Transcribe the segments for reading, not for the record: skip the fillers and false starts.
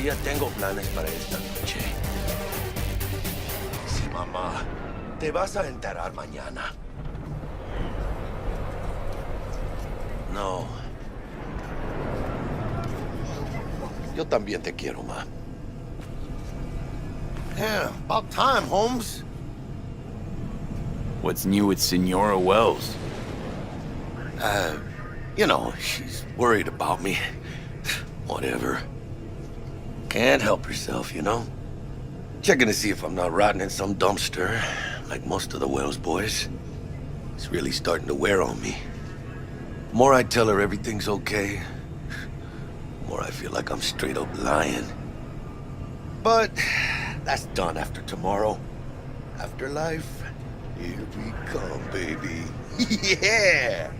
ya tengo planes para esta noche. Sí, mamá. Te vas a enterar mañana. No. Yo también te quiero, ma. Yeah, about time, Holmes. What's new with Senora Wells? You know, she's worried about me. Whatever. Can't help herself, you know? Checking to see if I'm not rotting in some dumpster, like most of the Wells boys. It's really starting to wear on me. The more I tell her everything's okay, the more I feel like I'm straight up lying. But that's done after tomorrow. Afterlife, here we come, baby. Yeah!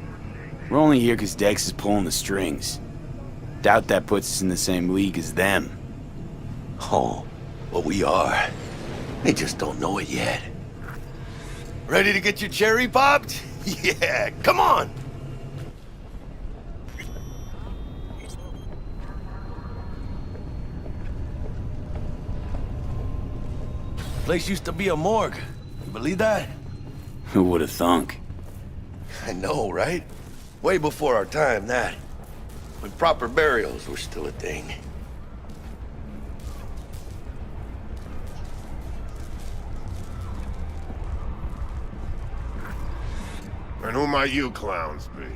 We're only here because Dex is pulling the strings. Doubt that puts us in the same league as them. Oh, well, we are. They just don't know it yet. Ready to get your cherry popped? Yeah, come on! Place used to be a morgue. You believe that? Who would have thunk? I know, right? Way before our time, that. When proper burials were still a thing. And who might you clowns be?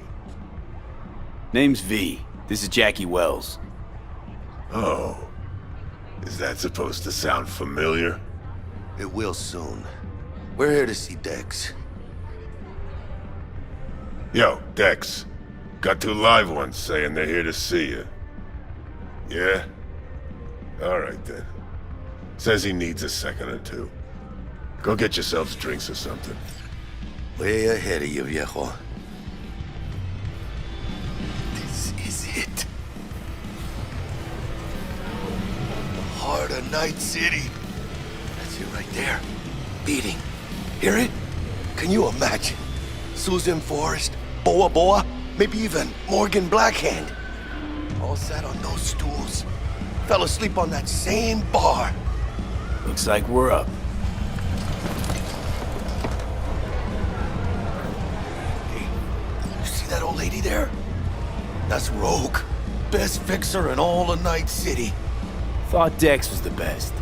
Name's V. This is Jackie Wells. Oh. Is that supposed to sound familiar? It will soon. We're here to see Dex. Yo, Dex. Got two live ones saying they're here to see you. Yeah? Alright then. Says he needs a second or two. Go get yourselves drinks or something. Way ahead of you, viejo. This is it. The heart of Night City. That's it right there. Beating. Hear it? Can you imagine? Susan Forrest, Boa Boa, maybe even Morgan Blackhand. All sat on those stools. Fell asleep on that same bar. Looks like we're up. You see that old lady there? That's Rogue. Best fixer in all of Night City. Thought Dex was the best.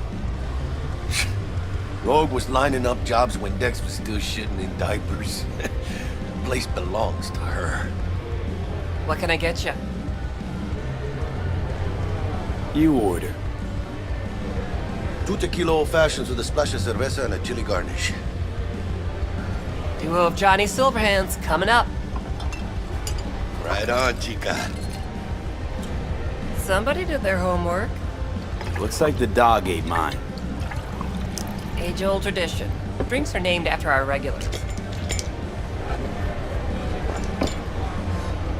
Rogue was lining up jobs when Dex was still shitting in diapers. The place belongs to her. What can I get you? You order. 2 tequila old fashions with a splash of cerveza and a chili garnish. Duo of Johnny Silverhands coming up. Right on, chica. Somebody did their homework. Looks like the dog ate mine. Age-old tradition. Drinks are named after our regulars.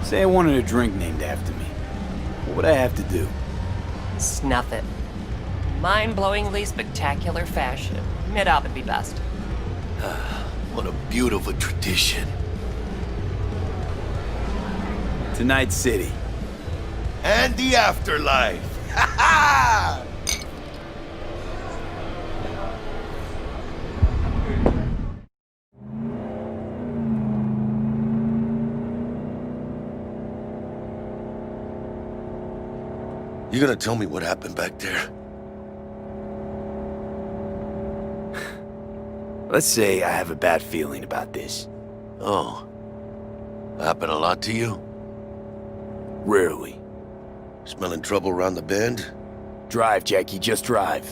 Say I wanted a drink named after me. What would I have to do? Snuff it. Mind-blowingly spectacular fashion. Mid-op would be best. What a beautiful tradition. To Night City. And the afterlife. Ha ha! You gonna tell me what happened back there? Let's say I have a bad feeling about this. Oh. Happened a lot to you? Rarely. Smelling trouble around the bend? Drive, Jackie, just drive.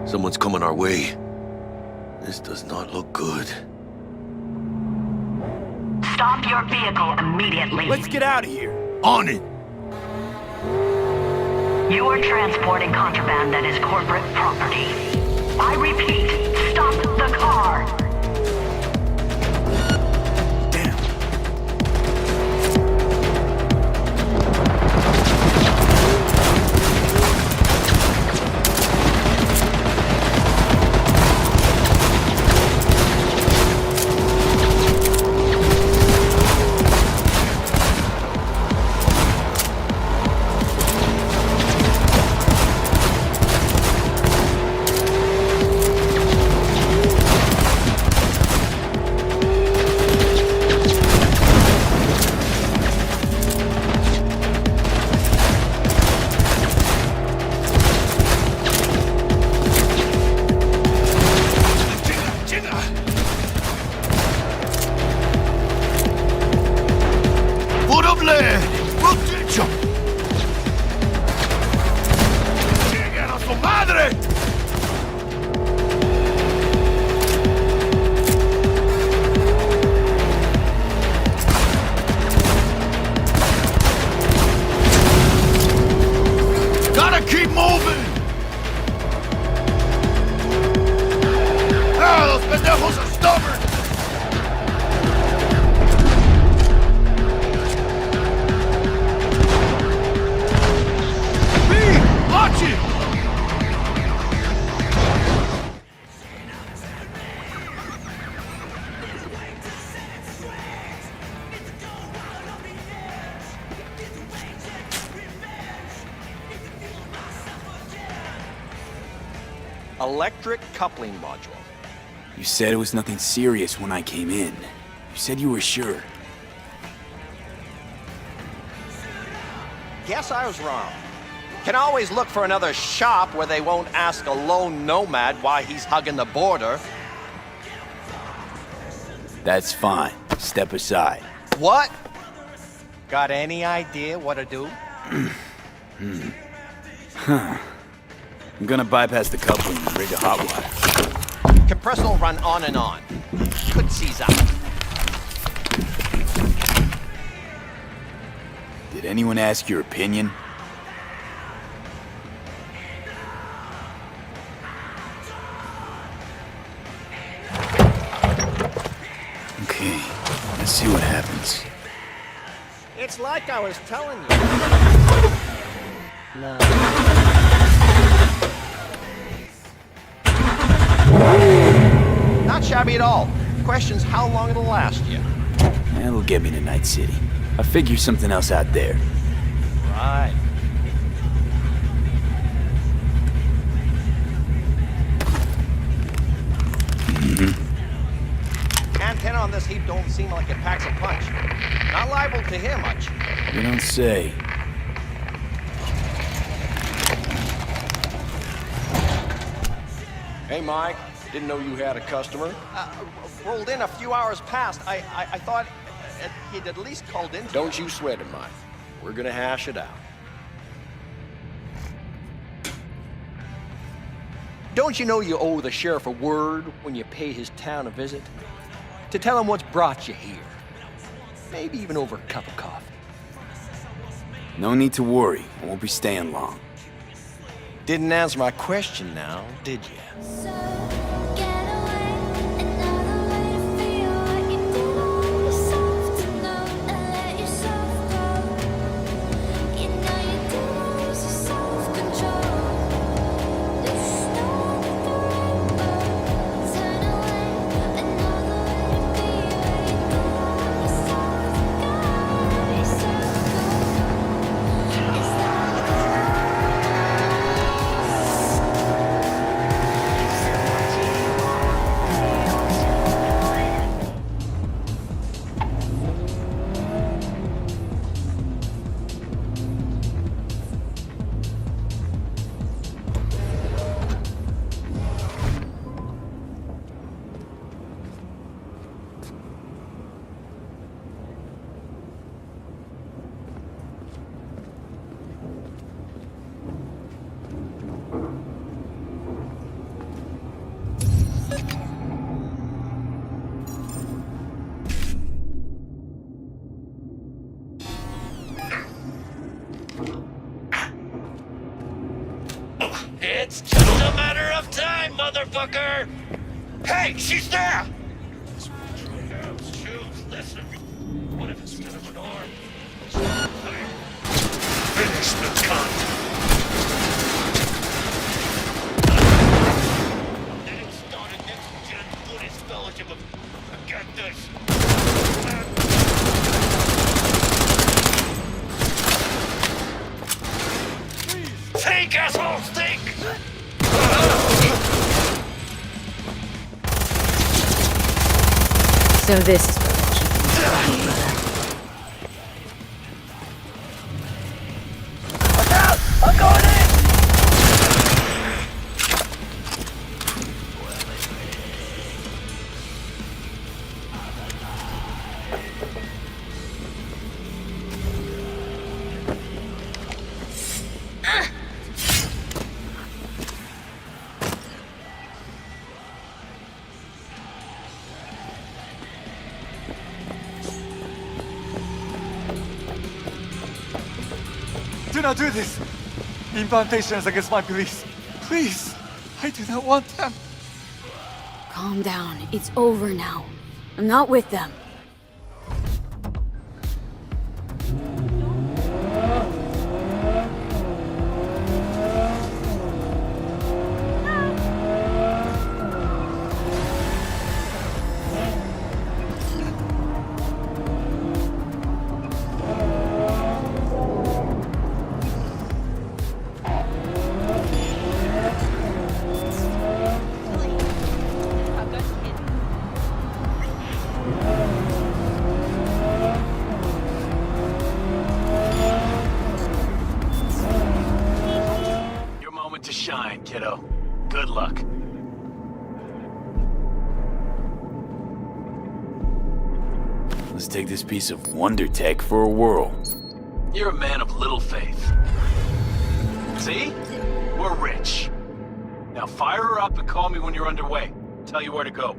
Someone's coming our way. This does not look good. Stop your vehicle immediately. Let's get out of here. On it! You are transporting contraband that is corporate property. I repeat, stop the car. Damn. electric coupling module. You said it was nothing serious when I came in. You said you were sure. Guess I was wrong. Can always look for another shop where they won't ask a lone nomad why he's hugging the border. That's fine. Step aside. What? Got any idea what to do? I'm gonna bypass the coupling and rig a hot wire. Compressor will run on and on. Could seize up. Did anyone ask your opinion? Okay, let's see what happens. It's like I was telling you. No. Not shabby at all. Question's how long it'll last you. That'll get me to Night City. I'll figure something else out there. Right. Antenna on this heap don't seem like it packs a punch. Not liable to hear much. You don't say. Hey, Mike. Didn't know you had a customer. Rolled in a few hours past. I thought he'd at least called in. Don't you sweat it, Mike. We're gonna hash it out. Don't you know you owe the sheriff a word when you pay his town a visit? To tell him what's brought you here. Maybe even over a cup of coffee. No need to worry. I won't be staying long. Didn't answer my question now, did you? It's just a matter of time, motherfucker! Hey, she's there! Shoes, listen. What if it's of an arm? Finish the cunt! Getting started next gen Buddhist fellowship of... Get this! Think, assholes, think! So this is what you brother. Look out! I'm going in! Do not do this! The implantation is against my beliefs. Please! I do not want them. Calm down. It's over now. I'm not with them. luck. Let's take this piece of wonder tech for a whirl. You're a man of little faith. See? We're rich. Now fire her up and call me when you're underway. Tell you where to go.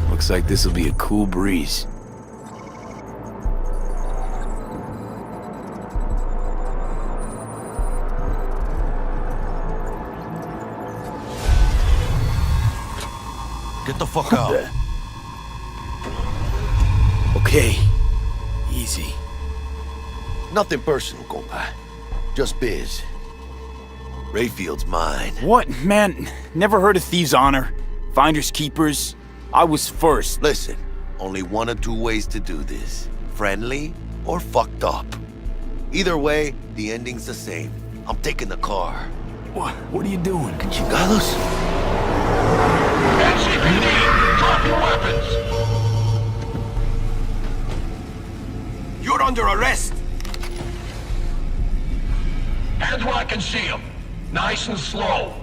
Looks like this'll be a cool breeze. Get the fuck out. Okay. Easy. Nothing personal, compa. Just biz. Rayfield's mine. What, man? Never heard of thieves' honor? Finders keepers? I was first. Listen, only one of two ways to do this. Friendly or fucked up. Either way, the ending's the same. I'm taking the car. What are you doing? Chingados? NCPD, drop your weapons! You're under arrest! Hands where I can see them. Nice and slow.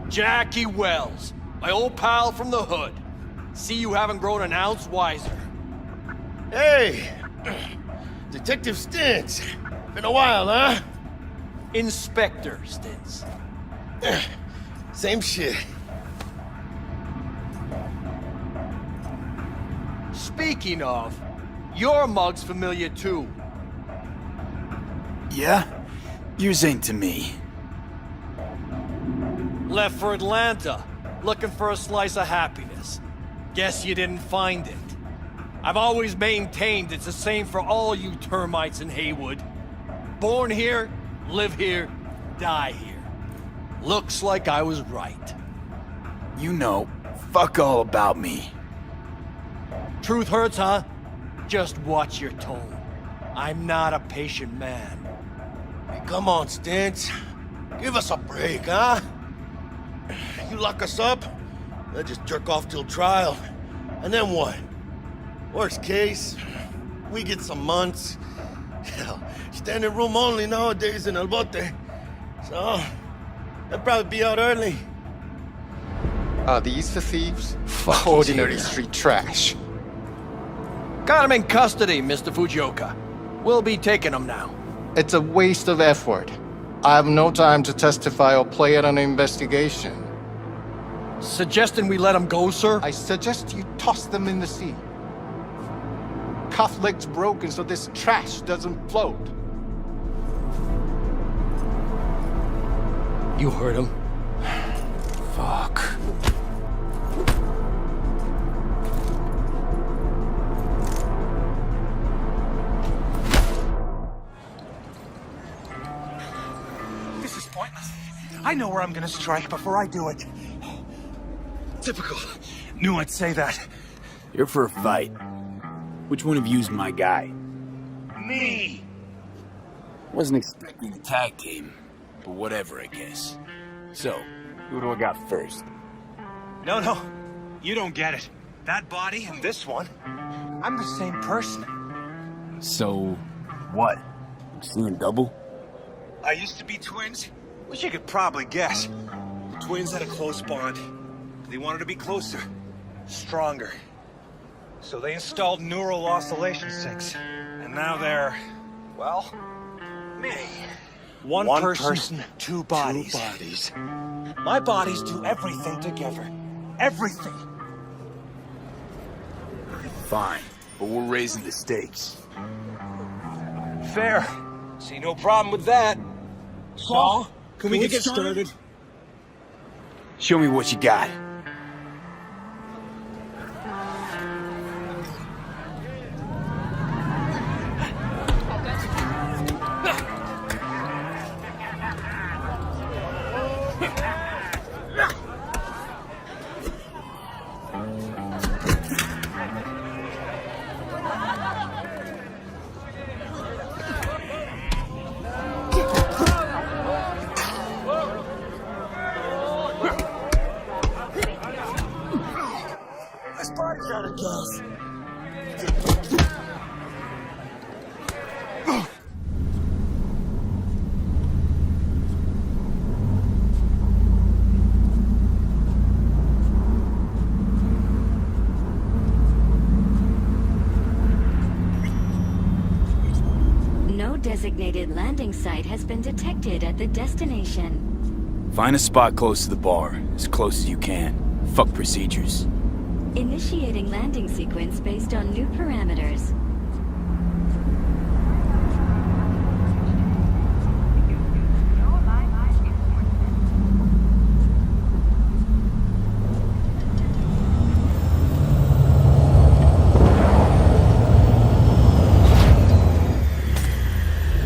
Jackie Wells, my old pal from the hood. See you haven't grown an ounce wiser. Hey! Detective Stintz. Been a while, huh? Inspector Stintz. Same shit. Speaking of, your mug's familiar too. Yeah? Yours ain't to me. Left for Atlanta, looking for a slice of happiness. Guess you didn't find it. I've always maintained it's the same for all you termites in Haywood. Born here, live here, die here. Looks like I was right. You know, fuck all about me. Truth hurts, huh? Just watch your tone. I'm not a patient man. Hey, come on, Stintz. Give us a break, huh? You lock us up, they'll just jerk off till trial. And then what? Worst case, we get some months. Hell, standing room only nowadays in El Bote. So, they'll probably be out early. Are these the thieves? Ordinary street trash. Got him in custody, Mr. Fujioka. We'll be taking him now. It's a waste of effort. I have no time to testify or play at an investigation. Suggesting we let him go, sir? I suggest you toss them in the sea. Cuff leg's broken so this trash doesn't float. You heard him. Fuck. This is pointless. I know where I'm gonna strike before I do it. Typical. Knew I'd say that. You're for a fight. Which one of you's my guy? Me! Wasn't expecting a tag team, but whatever, I guess. So, who do I got first? No. You don't get it. That body and this one, I'm the same person. So, what? Seeing double? I used to be twins, which you could probably guess. Twins had a close bond. They wanted to be closer, stronger. So they installed neural oscillation sinks. And now they're, well, me. One person, two bodies. My bodies do everything together. Everything. Fine, but we're raising the stakes. Fair. See no problem with that. So, can we get started? Show me what you got. No designated landing site has been detected at the destination. Find a spot close to the bar, as close as you can. Fuck procedures. Initiating landing sequence based on new parameters.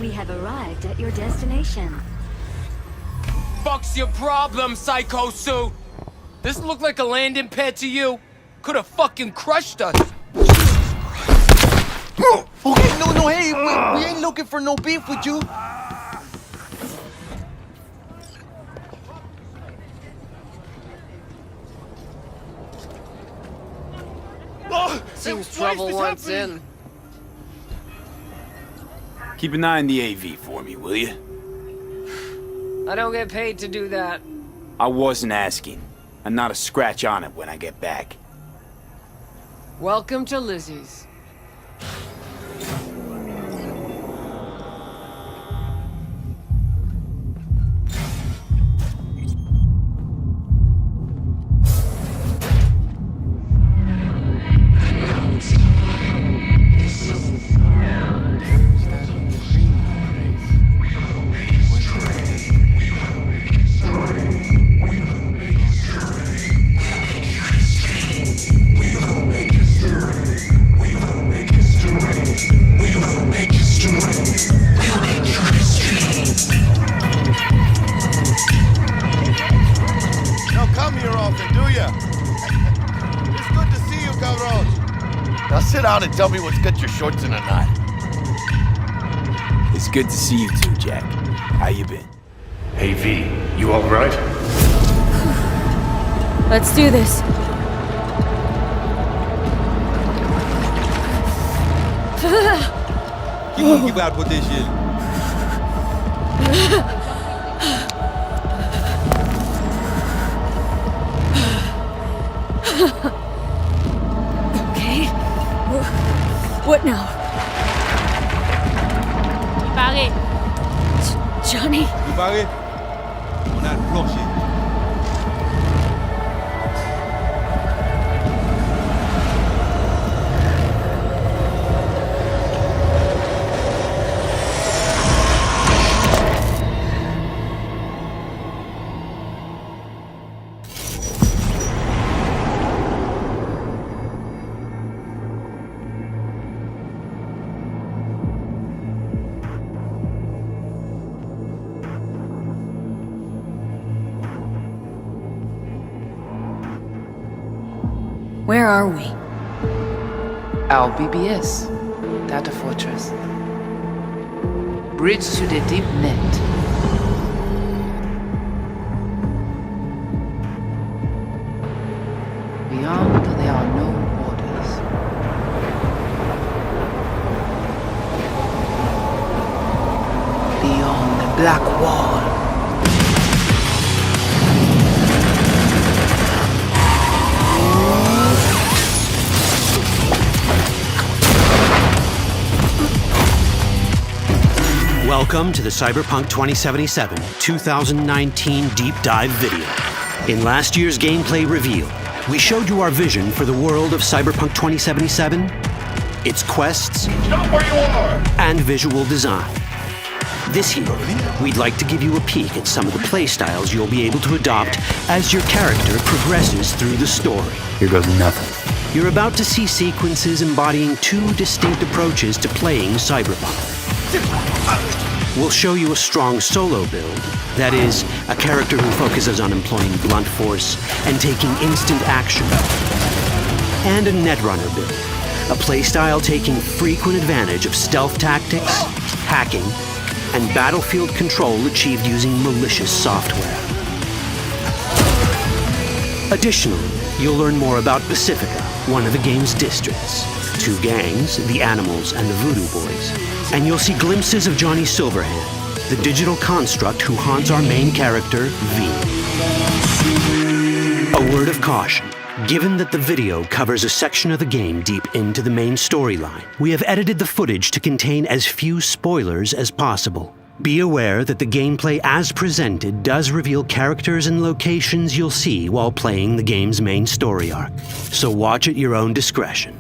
We have arrived at your destination. Fuck's your problem, Psycho Suit? This look like a landing pad to you? Could have fucking crushed us. Okay, no, hey, we ain't looking for no beef with you. Seems trouble once in. Keep an eye on the AV for me, will you? I don't get paid to do that. I wasn't asking. And not a scratch on it when I get back. Welcome to Lizzie's. Down and tell me what's got your shorts in a knot. It's good to see you too, Jack. How you been? Hey V, you alright? Let's do this. Keep out with this shit. What now? Ipague. Johnny? Ipague. Una roche. Where are we? Our BBS, Data Fortress. Bridge to the deep net. Beyond, there are no borders. Beyond the black wall. Welcome to the Cyberpunk 2077 2019 Deep Dive video. In last year's gameplay reveal, we showed you our vision for the world of Cyberpunk 2077, its quests, Stop where you are! and visual design. This year, we'd like to give you a peek at some of the playstyles you'll be able to adopt as your character progresses through the story. Here goes nothing. You're about to see sequences embodying two distinct approaches to playing Cyberpunk. We'll show you a strong solo build, that is, a character who focuses on employing blunt force and taking instant action. And a netrunner build, a playstyle taking frequent advantage of stealth tactics, hacking, and battlefield control achieved using malicious software. Additionally, you'll learn more about Pacifica, one of the game's districts, two gangs, the Animals and the Voodoo Boys, and you'll see glimpses of Johnny Silverhand, the digital construct who haunts our main character, V. A word of caution, Given that the video covers a section of the game deep into the main storyline, we have edited the footage to contain as few spoilers as possible. Be aware that the gameplay as presented does reveal characters and locations you'll see while playing the game's main story arc, so watch at your own discretion.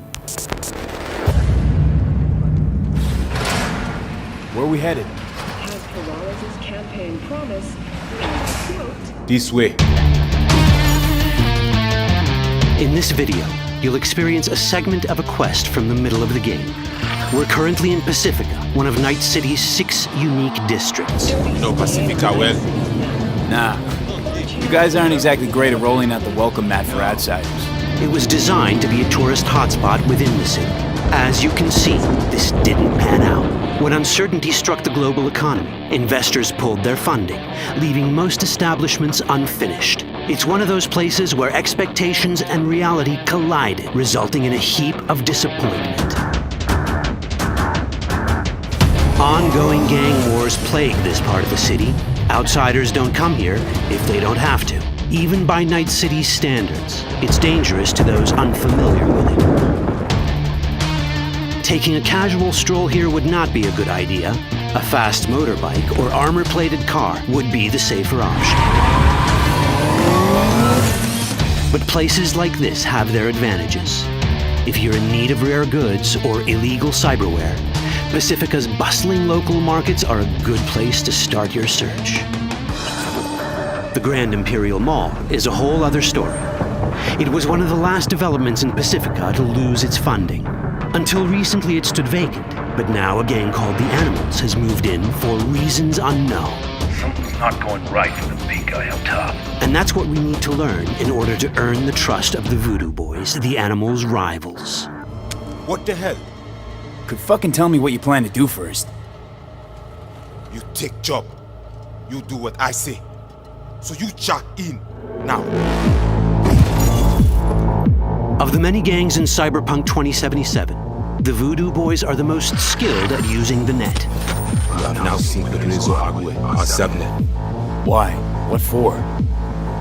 Where are we headed? Campaign promise, and quote, this way. In this video, you'll experience a segment of a quest from the middle of the game. We're currently in Pacifica, one of Night City's 6 unique districts. You know Pacifica well? Nah. You guys aren't exactly great at rolling out the welcome mat for outsiders. It was designed to be a tourist hotspot within the city. As you can see, this didn't pan out. When uncertainty struck the global economy, investors pulled their funding, leaving most establishments unfinished. It's one of those places where expectations and reality collided, resulting in a heap of disappointment. Ongoing gang wars plague this part of the city. Outsiders don't come here if they don't have to. Even by Night City's standards, it's dangerous to those unfamiliar with it. Taking a casual stroll here would not be a good idea. A fast motorbike or armor-plated car would be the safer option. But places like this have their advantages. If you're in need of rare goods or illegal cyberware, Pacifica's bustling local markets are a good place to start your search. The Grand Imperial Mall is a whole other story. It was one of the last developments in Pacifica to lose its funding. Until recently it stood vacant, but now a gang called the Animals has moved in for reasons unknown. Something's not going right for the big guy up top. And that's what we need to learn in order to earn the trust of the Voodoo Boys, the Animals' rivals. What the hell? Could fucking tell me what you plan to do first. You take job. You do what I say. So you jack in now. Of the many gangs in Cyberpunk 2077, the Voodoo Boys are the most skilled at using the net. You have now seen Capítulo, our subnet. Why? What for?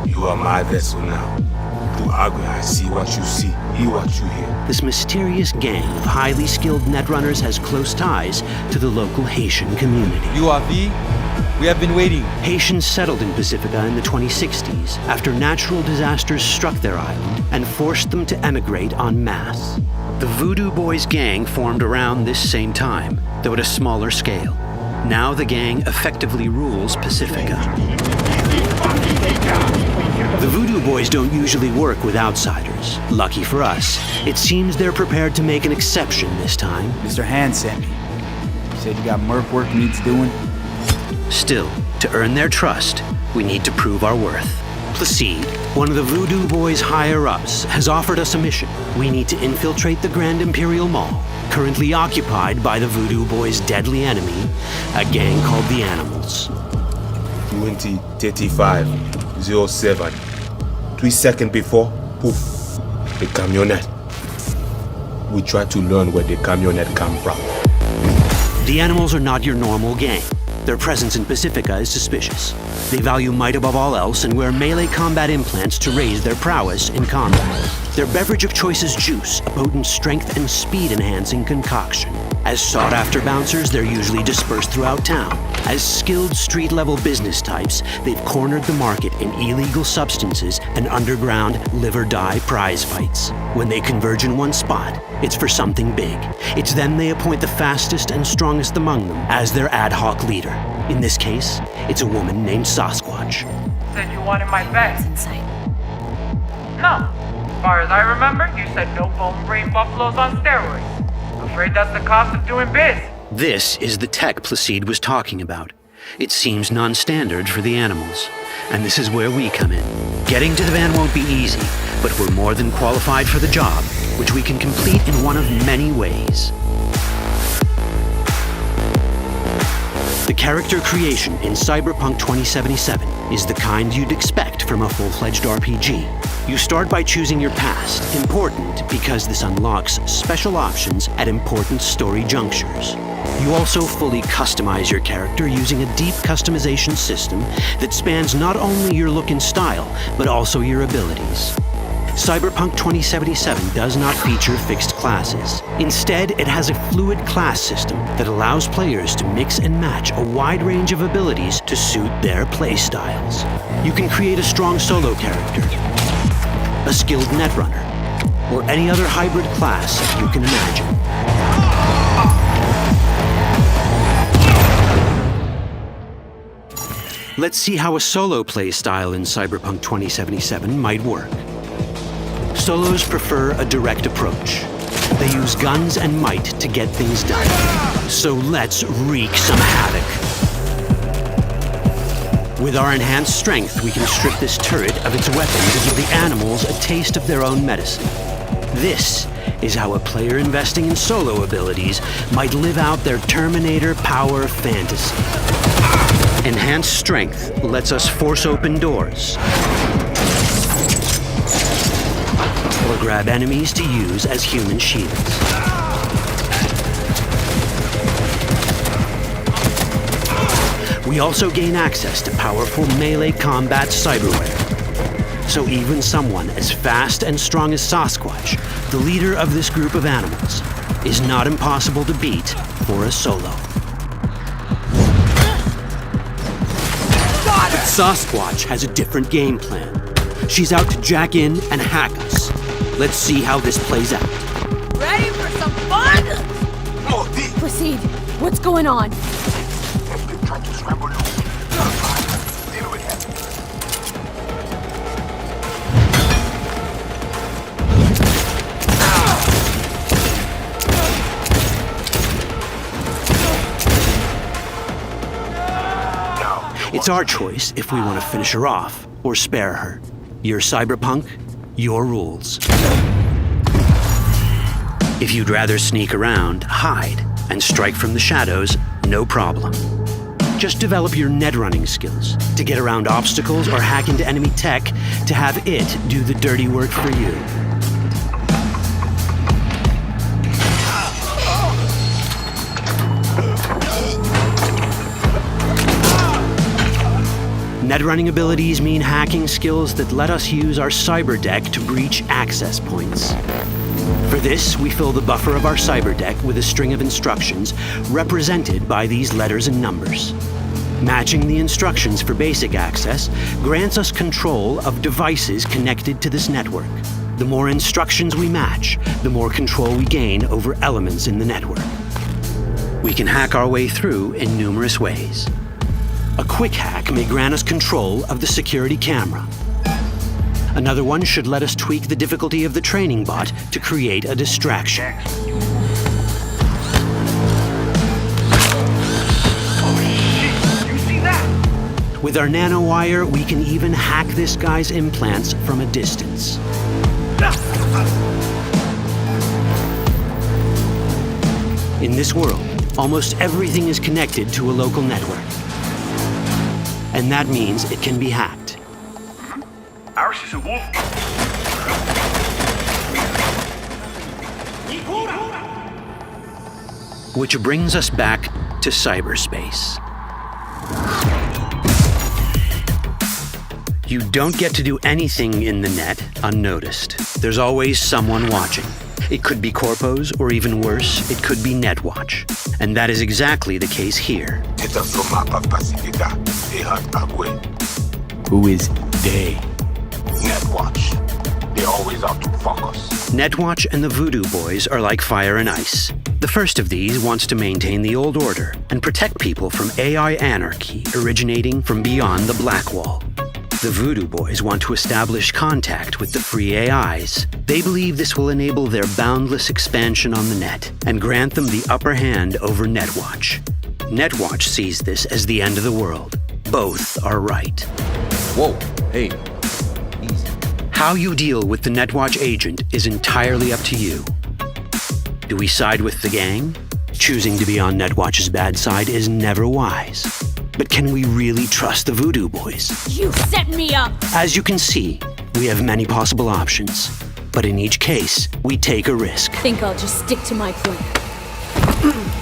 You are my vessel now. Through Agua, I see what you see, hear what you hear. This mysterious gang of highly skilled netrunners has close ties to the local Haitian community. You are V? We have been waiting. Haitians settled in Pacifica in the 2060s after natural disasters struck their island and forced them to emigrate en masse. The Voodoo Boys gang formed around this same time, though at a smaller scale. Now the gang effectively rules Pacifica. The Voodoo Boys don't usually work with outsiders. Lucky for us, it seems they're prepared to make an exception this time. Mr. Hand sent me. Said you got merc work needs doing. Still, to earn their trust, we need to prove our worth. Placide, one of the Voodoo Boys' higher-ups, has offered us a mission. We need to infiltrate the Grand Imperial Mall, currently occupied by the Voodoo Boys' deadly enemy, a gang called the Animals. 20:35:07. 3 seconds before, poof, the camionette. We try to learn where the camionette come from. The Animals are not your normal gang. Their presence in Pacifica is suspicious. They value might above all else and wear melee combat implants to raise their prowess in combat. Their beverage of choice is juice, a potent strength and speed-enhancing concoction. As sought-after bouncers, they're usually dispersed throughout town. As skilled street-level business types, they've cornered the market in illegal substances and underground live-or-die prize fights. When they converge in one spot, it's for something big. It's then they appoint the fastest and strongest among them as their ad hoc leader. In this case, it's a woman named Sasquatch. Said you wanted my bed. That's insane. No. As far as I remember, you said no bone brain buffaloes on steroids. Afraid that's the cost of doing biz. This is the tech Placide was talking about. It seems non-standard for the Animals. And this is where we come in. Getting to the van won't be easy, but we're more than qualified for the job, which we can complete in one of many ways. The character creation in Cyberpunk 2077 is the kind you'd expect from a full-fledged RPG. You start by choosing your past, important because this unlocks special options at important story junctures. You also fully customize your character using a deep customization system that spans not only your look and style, but also your abilities. Cyberpunk 2077 does not feature fixed classes. Instead, it has a fluid class system that allows players to mix and match a wide range of abilities to suit their playstyles. You can create a strong solo character, a skilled netrunner, or any other hybrid class you can imagine. Let's see how a solo play style in Cyberpunk 2077 might work. Solos prefer a direct approach. They use guns and might to get things done. So let's wreak some havoc. With our enhanced strength, we can strip this turret of its weapon to give the animals a taste of their own medicine. This is how a player investing in solo abilities might live out their Terminator power fantasy. Enhanced strength lets us force open doors or grab enemies to use as human shields. We also gain access to powerful melee combat cyberware. So even someone as fast and strong as Sasquatch, the leader of this group of animals, is not impossible to beat for a solo. But Sasquatch has a different game plan. She's out to jack in and hack us. Let's see how this plays out. Ready for some fun? Proceed. What's going on? It's our choice if we want to finish her off or spare her. You're Cyberpunk, your rules. If you'd rather sneak around, hide, and strike from the shadows, no problem. Just develop your netrunning skills to get around obstacles or hack into enemy tech to have it do the dirty work for you. Netrunning abilities mean hacking skills that let us use our cyber deck to breach access points. For this, we fill the buffer of our cyber deck with a string of instructions represented by these letters and numbers. Matching the instructions for basic access grants us control of devices connected to this network. The more instructions we match, the more control we gain over elements in the network. We can hack our way through in numerous ways. A quick hack may grant us control of the security camera. Another one should let us tweak the difficulty of the training bot to create a distraction. With our nanowire, we can even hack this guy's implants from a distance. In this world, almost everything is connected to a local network. And that means it can be hacked. Ours is a wolf. Which brings us back to cyberspace. You don't get to do anything in the net unnoticed. There's always someone watching. It could be corpos, or even worse, it could be Netwatch. And that is exactly the case here. Who is they? Netwatch. They're always out to fuck us. Netwatch and the Voodoo Boys are like fire and ice. The first of these wants to maintain the old order and protect people from AI anarchy originating from beyond the Black Wall. The Voodoo Boys want to establish contact with the free AIs. They believe this will enable their boundless expansion on the net and grant them the upper hand over Netwatch. Netwatch sees this as the end of the world. Both are right. Whoa, hey, easy. How you deal with the Netwatch agent is entirely up to you. Do we side with the gang? Choosing to be on Netwatch's bad side is never wise. But can we really trust the Voodoo Boys? You set me up! As you can see, we have many possible options. But in each case, we take a risk. Think I'll just stick to my plan.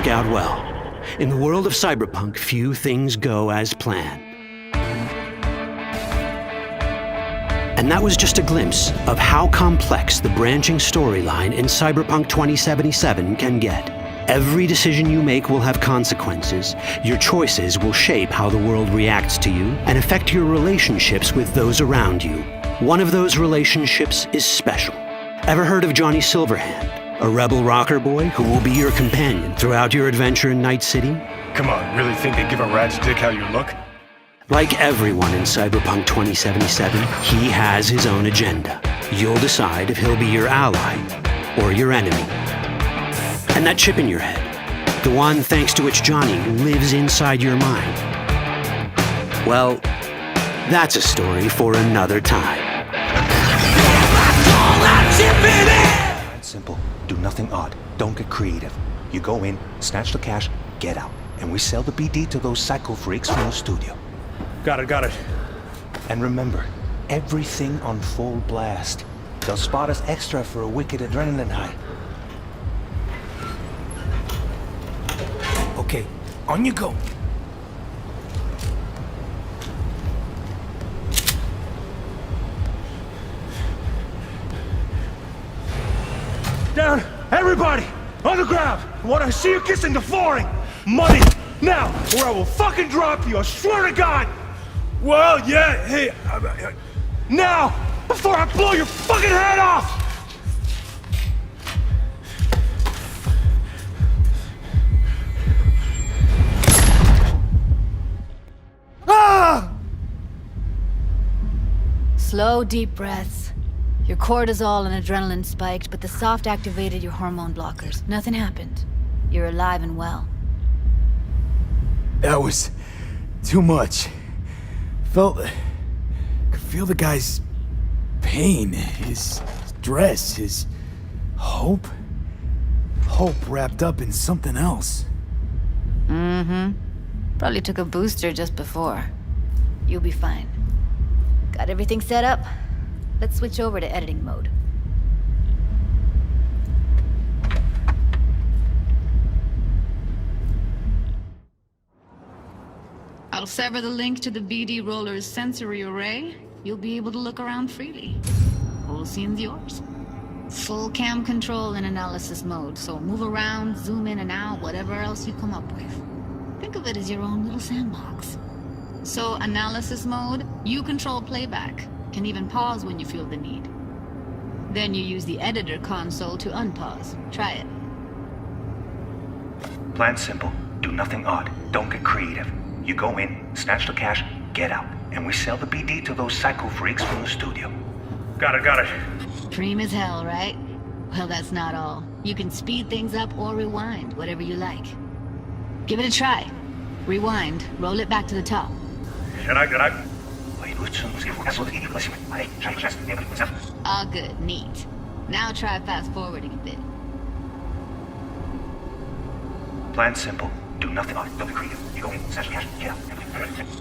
work out well. In the world of Cyberpunk, few things go as planned. And that was just a glimpse of how complex the branching storyline in Cyberpunk 2077 can get. Every decision you make will have consequences. Your choices will shape how the world reacts to you and affect your relationships with those around you. One of those relationships is special. Ever heard of Johnny Silverhand, a rebel rocker boy who will be your companion throughout your adventure in Night City? Come on, really think they give a rat's dick how you look? Like everyone in Cyberpunk 2077, he has his own agenda. You'll decide if he'll be your ally or your enemy. And that chip in your head, the one thanks to which Johnny lives inside your mind, well, that's a story for another time. It's simple. Do nothing odd. Don't get creative. You go in, snatch the cash, get out. And we sell the BD to those psycho freaks from the studio. Got it. And remember, everything on full blast. They'll spot us extra for a wicked adrenaline high. Okay, on you go. Down, everybody, on the ground. I want to see you kissing the flooring. Money, now, or I will fucking drop you, I swear to God. Well, yeah, hey, now, before I blow your fucking head off! Ah! Slow, deep breaths. Your cortisol and adrenaline spiked, but the soft activated your hormone blockers. Nothing happened. You're alive and well. That was too much. Could feel the guy's pain, his stress, his hope. Hope wrapped up in something else. Mm-hmm. Probably took a booster just before. You'll be fine. Got everything set up? Let's switch over to editing mode. I'll sever the link to the BD Roller's sensory array. You'll be able to look around freely. Whole scene's yours. Full cam control in analysis mode, so move around, zoom in and out, whatever else you come up with. Think of it as your own little sandbox. So, analysis mode, you control playback. Can even pause when you feel the need. Then you use the editor console to unpause. Try it. Plan simple. Do nothing odd. Don't get creative. You go in, snatch the cash, get out. And we sell the BD to those psycho freaks from the studio. Got it. Cream as hell, right? Well, that's not all. You can speed things up or rewind, whatever you like. Give it a try. Rewind, roll it back to the top. Can I? All good, neat. Now try fast forwarding a bit. Plan simple. Do nothing odd. Don't be creative. You go in, snatch the cash, get out.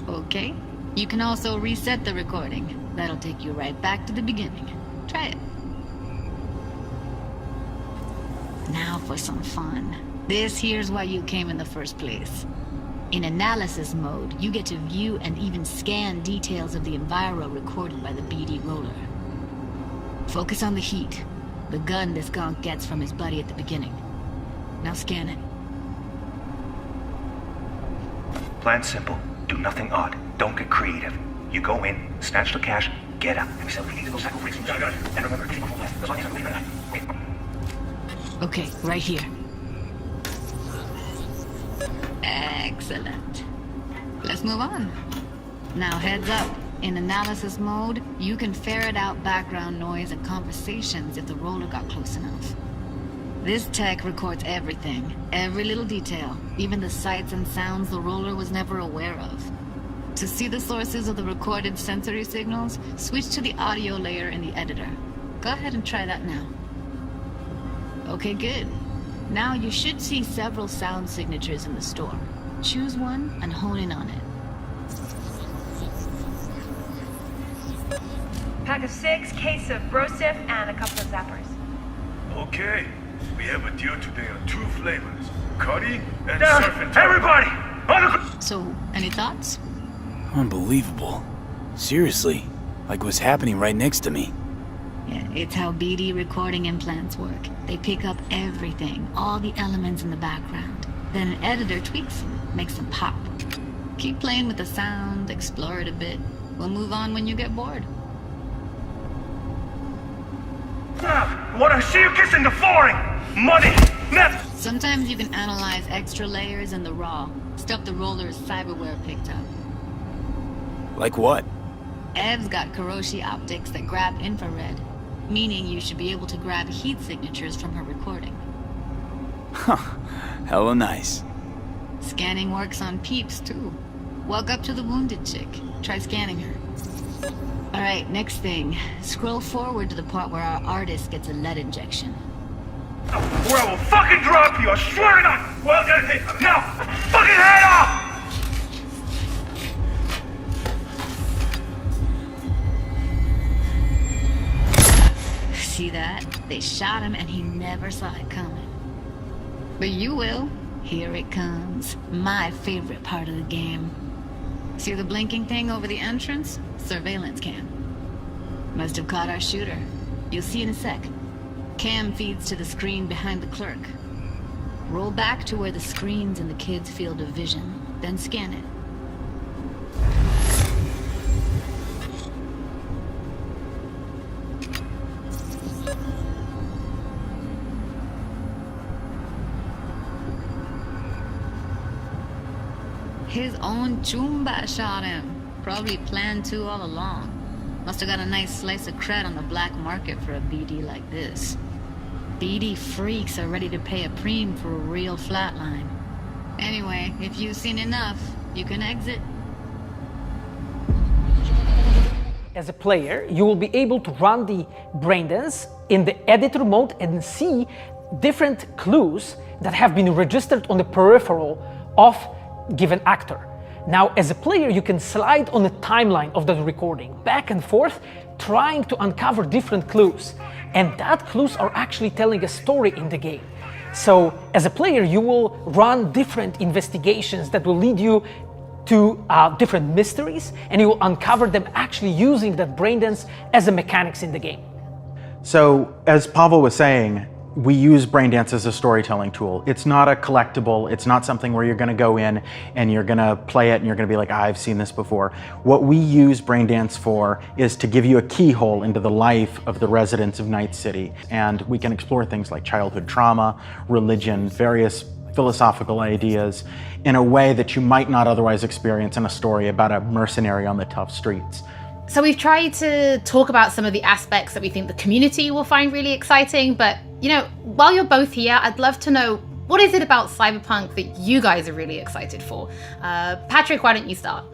Okay. You can also reset the recording. That'll take you right back to the beginning. Try it. Now for some fun. This here's why you came in the first place. In analysis mode, you get to view and even scan details of the enviro recorded by the BD Roller. Focus on the heat, the gun this gonk gets from his buddy at the beginning. Now scan it. Plan simple. Do nothing odd. Don't get creative. You go in, snatch the cash, get out. And we sell the BD to those psycho freaks. And remember, okay, right here. Excellent. Let's move on. Now heads up. In analysis mode, you can ferret out background noise and conversations if the roller got close enough. This tech records everything, every little detail, even the sights and sounds the roller was never aware of. To see the sources of the recorded sensory signals, switch to the audio layer in the editor. Go ahead and try that now. Okay, good. Now you should see several sound signatures in the store. Choose one and hone in on it. Pack of 6, case of Brosif, and a couple of zappers. Okay. We have a deal today on 2 flavors. Cuddy and Down! Surfing. Everybody! On the ground! So, any thoughts? Unbelievable. Seriously, like what's happening right next to me. Yeah, it's how BD recording implants work. They pick up everything, all the elements in the background. Then an editor tweaks them, makes them pop. Keep playing with the sound, explore it a bit. We'll move on when you get bored. I want to see you kissing the flooring! Money! Now! Sometimes you can analyze extra layers in the raw, stuff the roller's cyberware picked up. Like what? Ev's got Kiroshi optics that grab infrared, meaning you should be able to grab heat signatures from her recording. Huh. Hella nice. Scanning works on peeps, too. Walk up to the wounded chick. Try scanning her. Alright, next thing. Scroll forward to the part where our artist gets a lead injection. Or I will fucking drop you, I swear to God! Well, now! Fucking head off! See that? They shot him and he never saw it coming. But you will. Here it comes. My favorite part of the game. See the blinking thing over the entrance? Surveillance cam. Must have caught our shooter. You'll see in a sec. Cam feeds to the screen behind the clerk. Roll back to where the screen's in the kid's field of vision, then scan it. His own Chumba shot him. Probably planned to all along. Must have got a nice slice of cred on the black market for a BD like this. BD freaks are ready to pay a preem for a real flatline. Anyway, if you've seen enough, you can exit. As a player, you will be able to run the braindance in the editor mode and see different clues that have been registered on the peripheral of given actor. Now, as a player, you can slide on the timeline of that recording, back and forth, trying to uncover different clues. And that clues are actually telling a story in the game. So, as a player, you will run different investigations that will lead you to different mysteries, and you will uncover them actually using that braindance as a mechanics in the game. So, as Pavel was saying, we use Braindance as a storytelling tool. It's not a collectible. It's not something where you're going to go in and you're going to play it and you're going to be like, I've seen this before. What we use Braindance for is to give you a keyhole into the life of the residents of Night City. And we can explore things like childhood trauma, religion, various philosophical ideas in a way that you might not otherwise experience in a story about a mercenary on the tough streets. So we've tried to talk about some of the aspects that we think the community will find really exciting, but you know, while you're both here, I'd love to know, what is it about Cyberpunk that you guys are really excited for? Patrick, why don't you start?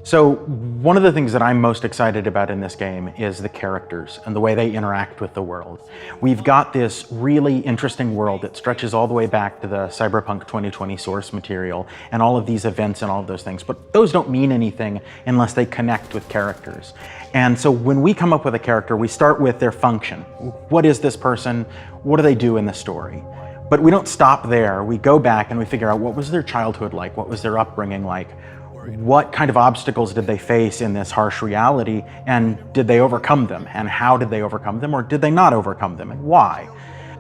So one of the things that I'm most excited about in this game is the characters and the way they interact with the world. We've got this really interesting world that stretches all the way back to the Cyberpunk 2020 source material and all of these events and all of those things, but those don't mean anything unless they connect with characters. And so when we come up with a character, we start with their function. What is this person? What do they do in the story? But we don't stop there. We go back and we figure out, what was their childhood like? What was their upbringing like? What kind of obstacles did they face in this harsh reality, and did they overcome them? And how did they overcome them, or did they not overcome them, and why?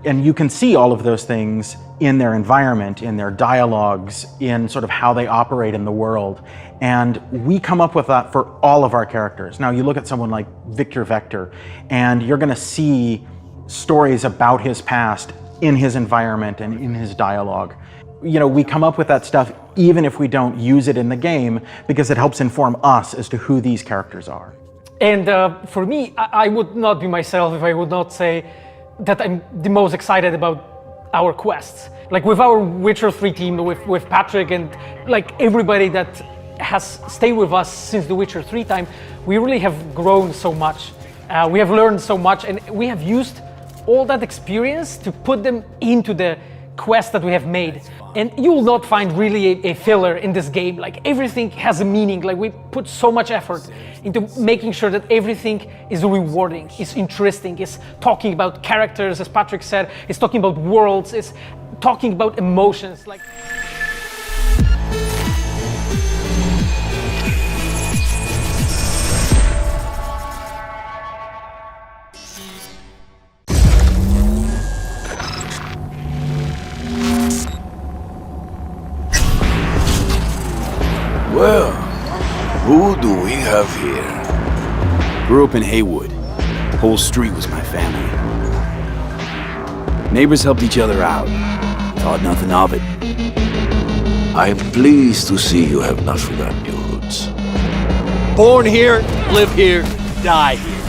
And you can see all of those things in their environment, in their dialogues, in sort of how they operate in the world. And we come up with that for all of our characters. Now, you look at someone like Victor Vector, and you're going to see stories about his past in his environment and in his dialogue. You know, we come up with that stuff even if we don't use it in the game, because it helps inform us as to who these characters are. And for me, I would not be myself if I would not say that I'm the most excited about our quests. Like with our Witcher 3 team, with Patrick and like everybody that has stayed with us since the Witcher 3 time, we really have grown so much. We have learned so much, and we have used all that experience to put them into the quest that we have made. And you will not find really a filler in this game. Like everything has a meaning. Like we put so much effort into making sure that everything is rewarding, is interesting, is talking about characters, as Patrick said, is talking about worlds, is talking about emotions, like... Well, who do we have here? Grew up in Haywood. Whole street was my family. Neighbors helped each other out. Thought nothing of it. I'm pleased to see you have not forgotten your roots. Born here, live here, die here.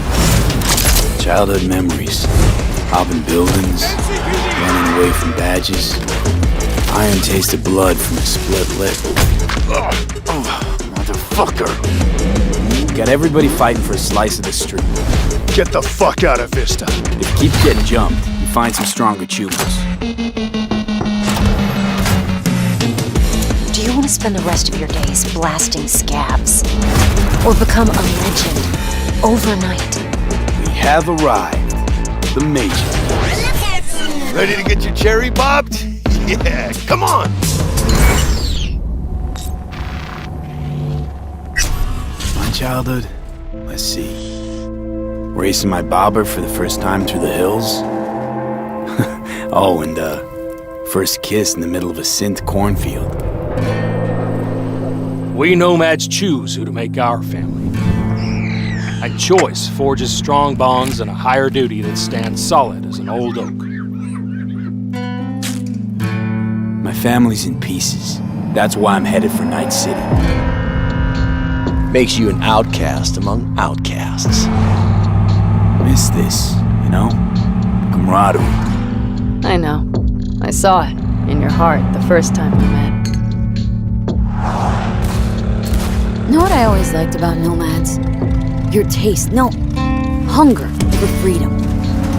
Childhood memories. Robbing buildings, running away from badges. Iron taste of blood from a split lip. Motherfucker! Got everybody fighting for a slice of the street. Get the fuck out of Vista. If you keep getting jumped, you find some stronger choosers. Do you want to spend the rest of your days blasting scabs? Or become a legend overnight? We have arrived. The Major. Ready to get your cherry bobbed? Yeah, come on! My childhood? Let's see. Racing my bobber for the first time through the hills. Oh, and first kiss in the middle of a synth cornfield. We nomads choose who to make our family. A choice forges strong bonds and a higher duty that stands solid as an old oak. My family's in pieces. That's why I'm headed for Night City. Makes you an outcast among outcasts. Miss this, you know? Camaraderie. I know. I saw it in your heart the first time we met. Know what I always liked about nomads? Your taste, no, hunger for freedom.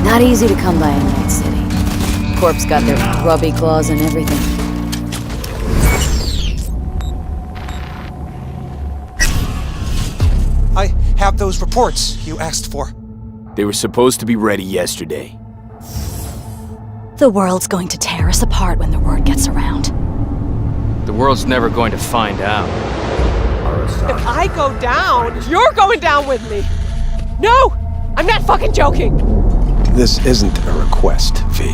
Not easy to come by in Night City. Corp's got their grubby claws and everything. I have those reports you asked for. They were supposed to be ready yesterday. The world's going to tear us apart when the word gets around. The world's never going to find out. If I go down, you're going down with me. No! I'm not fucking joking! This isn't a request, V.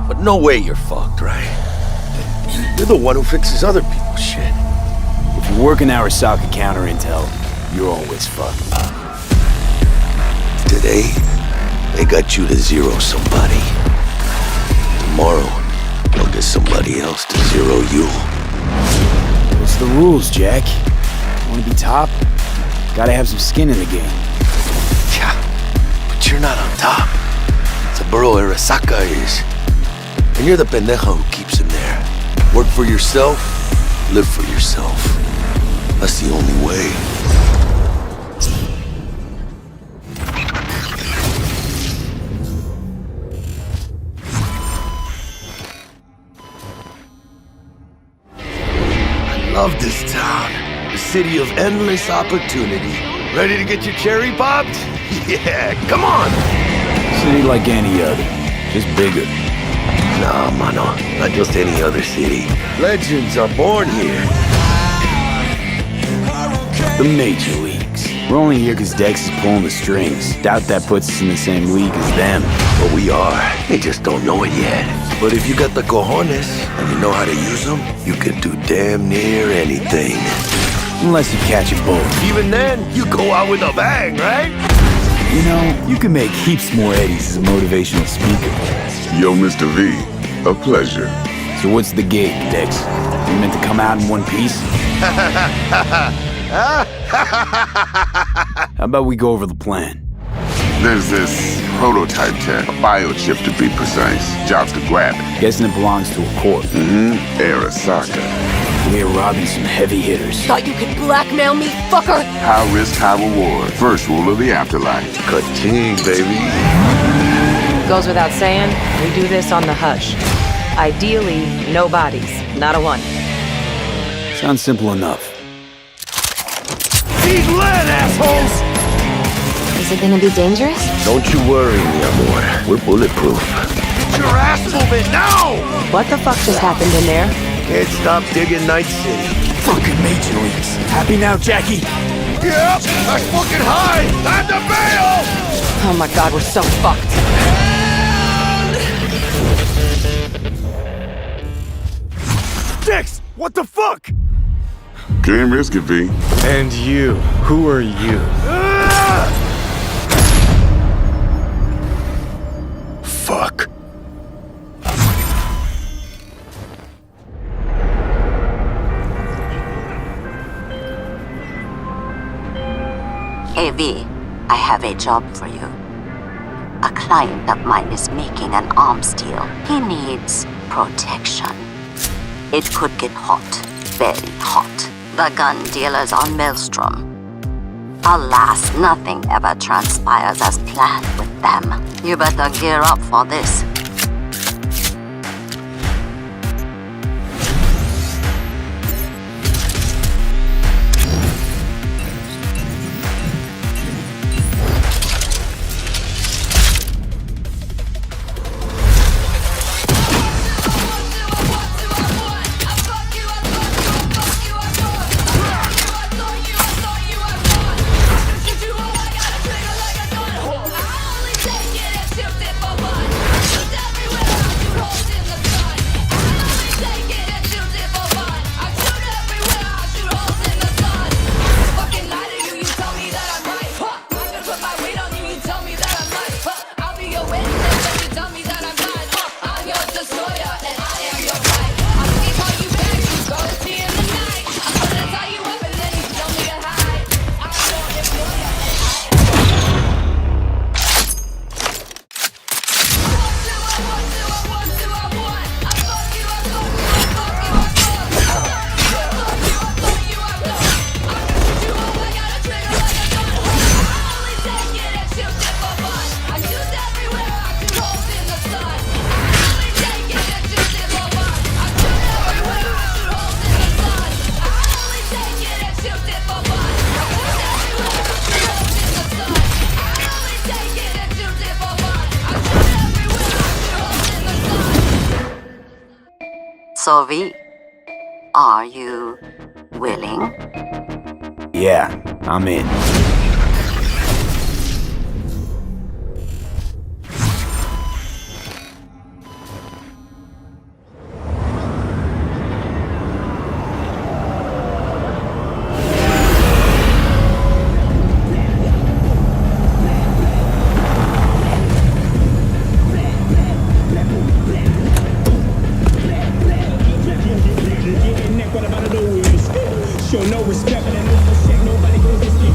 But no way you're fucked, right? You're the one who fixes other people's shit. If you work in Arasaka counter intel, you're always fucked. Today, they got you to zero somebody. Tomorrow, they'll get somebody else to zero you. What's the rules, Jack? Want to be top? Gotta have some skin in the game. Yeah, but you're not on top. Saburo Arasaka is. And you're the pendejo who keeps him there. Work for yourself, live for yourself. That's the only way. Love this town. The city of endless opportunity. Ready to get your cherry popped? Yeah, come on! City like any other, just bigger. Nah, mano, not just any other city. Legends are born here. The Major Leagues. We're only here because Dex is pulling the strings. Doubt that puts us in the same league as them. But we are. They just don't know it yet. But if you got the cojones and you know how to use them, you can do damn near anything. Unless you catch a bullet. Even then, you go out with a bang, right? You know, you can make heaps more eddies as a motivational speaker. Yo, Mr. V, a pleasure. So what's the gig, Dex? You meant to come out in one piece? How about we go over the plan? There's this prototype tech, a biochip to be precise. Job's to grab it. Guessing it belongs to a corp. Arasaka. We're robbing some heavy hitters. Thought you could blackmail me, fucker? High risk, high reward. First rule of the afterlife. Ka-ting, baby. Goes without saying, we do this on the hush. Ideally, no bodies, not a one. Sounds simple enough. He's lit, assholes! Is it gonna be dangerous? Don't you worry, mi amor. We're bulletproof. Get your ass moving now! What the fuck just happened in there? Can't stop digging Night City. Fucking Major Leagues. Happy now, Jackie? Yep, that's fucking high! Time to bail! Oh my god, we're so fucked. Dix! What the fuck? Can't risk it, V. And you, who are you? Fuck. Hey V, I have a job for you. A client of mine is making an arms deal. He needs protection. It could get hot, very hot. The gun dealers on Maelstrom. Alas, nothing ever transpires as planned with them. You better gear up for this. So V, are you willing? Yeah, I'm in. Show no respect, but I know for shit nobody goes to sleep.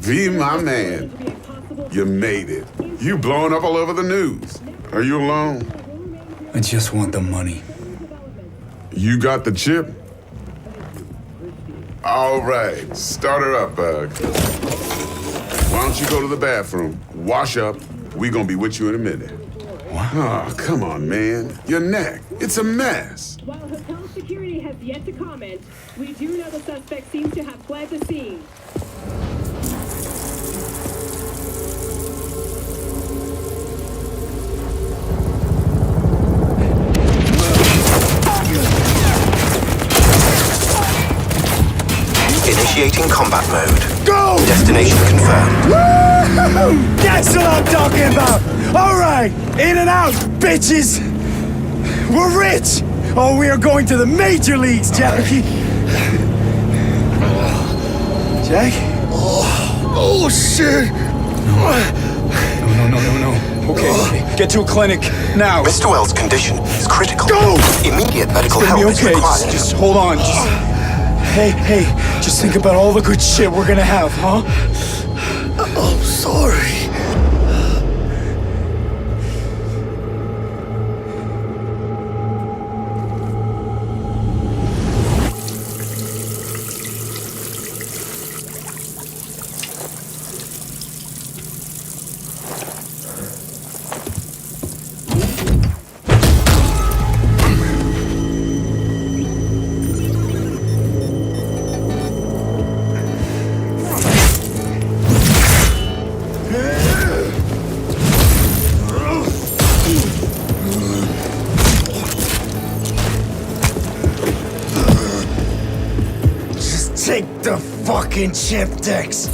V, my man, you made it. You blowing up all over the news. Are you alone? I just want the money. You got the chip? All right, start her up, Bug. Why don't you go to the bathroom, wash up, we gonna be with you in a minute. What? Oh, come on, man. Your neck, it's a mess. While hotel security has yet to comment, we do know the suspect seems to have fled the scene. Initiating combat mode. Go! Destination confirmed. Woo! That's what I'm talking about! Alright! In and out, bitches! We're rich! Oh, we are going to the major leagues, Jackie! Jack? Oh, shit! No. Okay, get to a clinic, now! Mr. Wells' condition is critical. Go! Immediate medical It's gonna help be okay. is required. Just hold on. Hey, just think about all the good shit we're gonna have, huh? I'm sorry. fucking chip, Dex.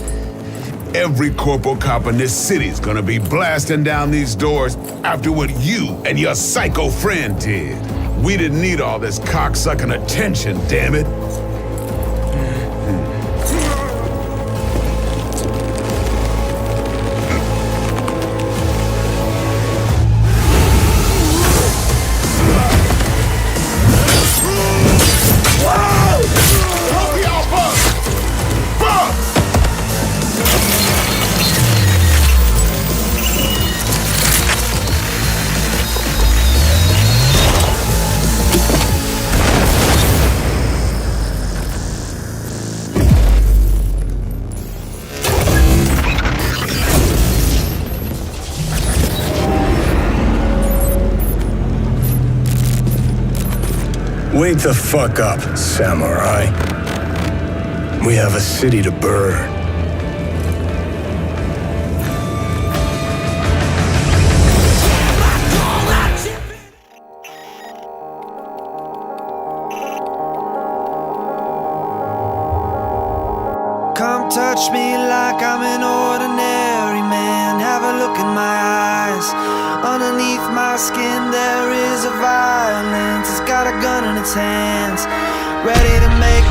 Every corporal cop in this city's gonna be blasting down these doors after what you and your psycho friend did. We didn't need all this cocksucking attention, damn it. Wake the fuck up, samurai. We have a city to burn. Come touch me like I'm an ordinary man. Have a look in my eyes. Underneath my skin there is a violence. It's got a gun in its hands. Ready to make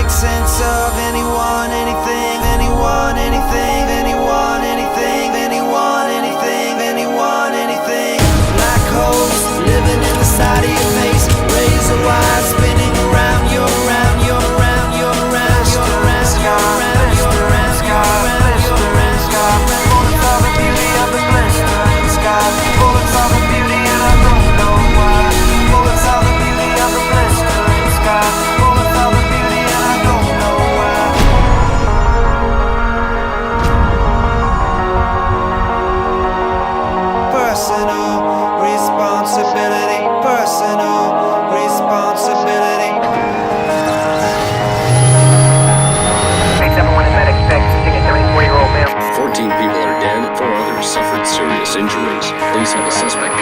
sense of anyone, anything, anyone, anything, anyone, anything, anyone, anything, anyone, anything. Black holes living in the side of your face. Razor wire spinning around your around your around your around your around your around your around your around your around your around. Bullets are the beauty of the blistering sky. Bullets are the beauty and I don't know why. Bullets are the beauty of the blistering sky. Bullets are the beauty and I don't know why. Personal responsibility. Personal responsibility. Makes everyone in medic expect to take a 34-year-old male. 14 people are dead, 4 others suffered serious injuries. Police have a suspect.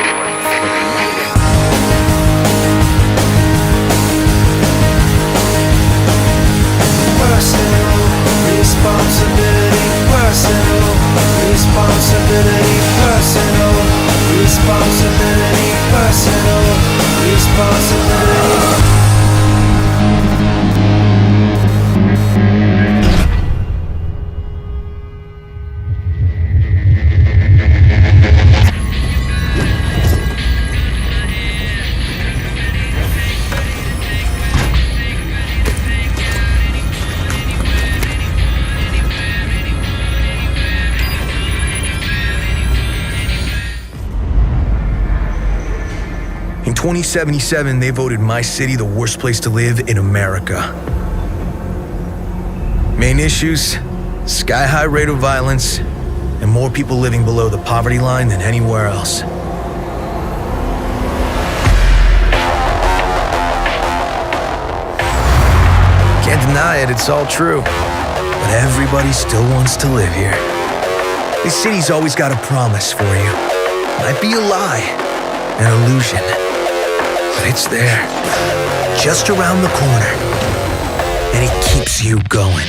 Personal responsibility. Personal responsibility. Personal responsibility. Personal responsibility. In 2077, they voted my city the worst place to live in America. Main issues, sky-high rate of violence, and more people living below the poverty line than anywhere else. Can't deny it, it's all true. But everybody still wants to live here. This city's always got a promise for you. Might be a lie, an illusion. But it's there, just around the corner, and it keeps you going.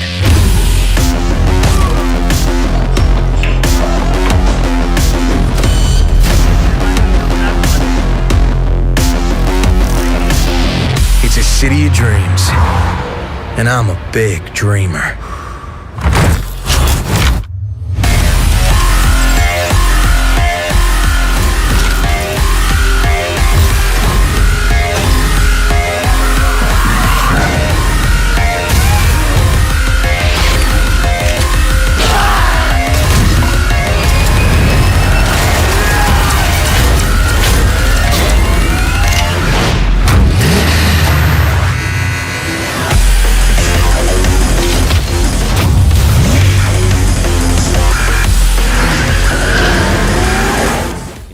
It's a city of dreams, and I'm a big dreamer.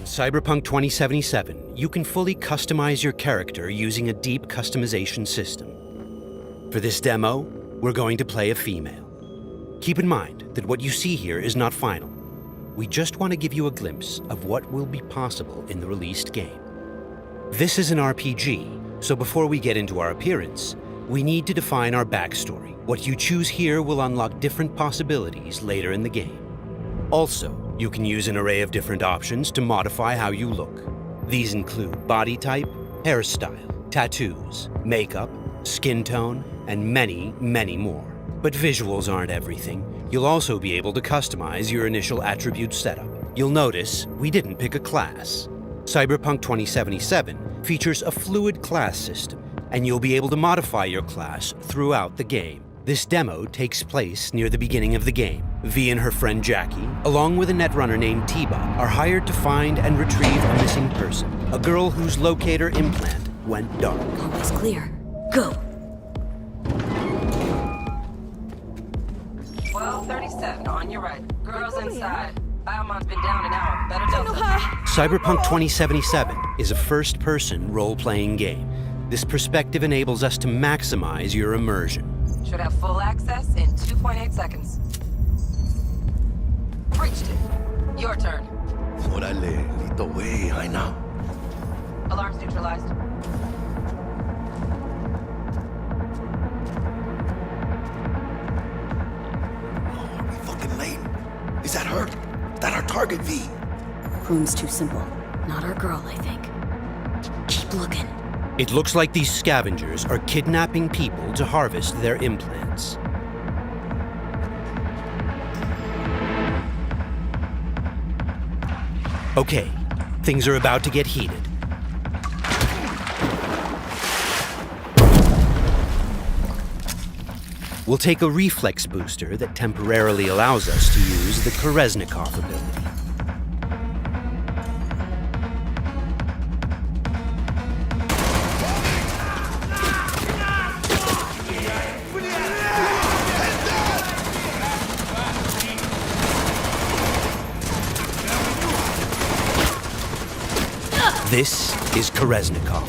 Cyberpunk 2077, you can fully customize your character using a deep customization system. For this demo, we're going to play a female. Keep in mind that what you see here is not final. We just want to give you a glimpse of what will be possible in the released game. This is an RPG, so before we get into our appearance, we need to define our backstory. What you choose here will unlock different possibilities later in the game. Also, you can use an array of different options to modify how you look. These include body type, hairstyle, tattoos, makeup, skin tone, and many, many more. But visuals aren't everything. You'll also be able to customize your initial attribute setup. You'll notice we didn't pick a class. Cyberpunk 2077 features a fluid class system, and you'll be able to modify your class throughout the game. This demo takes place near the beginning of the game. V and her friend Jackie, along with a netrunner named T-Bug, are hired to find and retrieve a missing person, a girl whose locator implant went dark. Always clear. Go! 12:37 on your right. Girls inside. Biomon's been down an hour. Better double. Cyberpunk 2077 is a first-person role-playing game. This perspective enables us to maximize your immersion. Should have full access in 2.8 seconds. Reached it. Your turn. Órale, Lito, way, I know. Alarms neutralized. Oh, are we fucking late? Is that her? Is that our target, V? Room's too simple. Not our girl, I think. Keep looking. It looks like these scavengers are kidnapping people to harvest their implants. Okay, things are about to get heated. We'll take a reflex booster that temporarily allows us to use the Koreznikov ability. This is Koreznikov.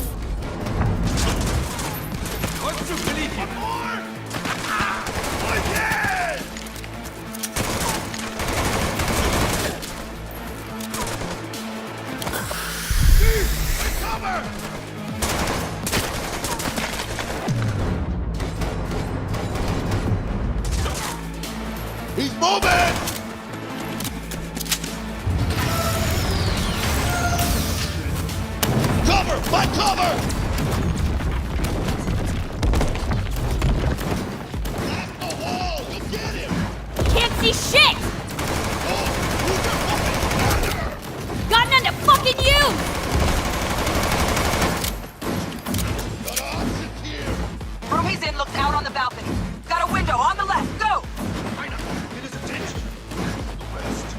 He's moving! Cover! Find cover! Blast the wall! We'll get him! Can't see shit! Got none to fucking use! Room he's in looks out on the balcony. Got a window on the left. Go! Get his attention! The west.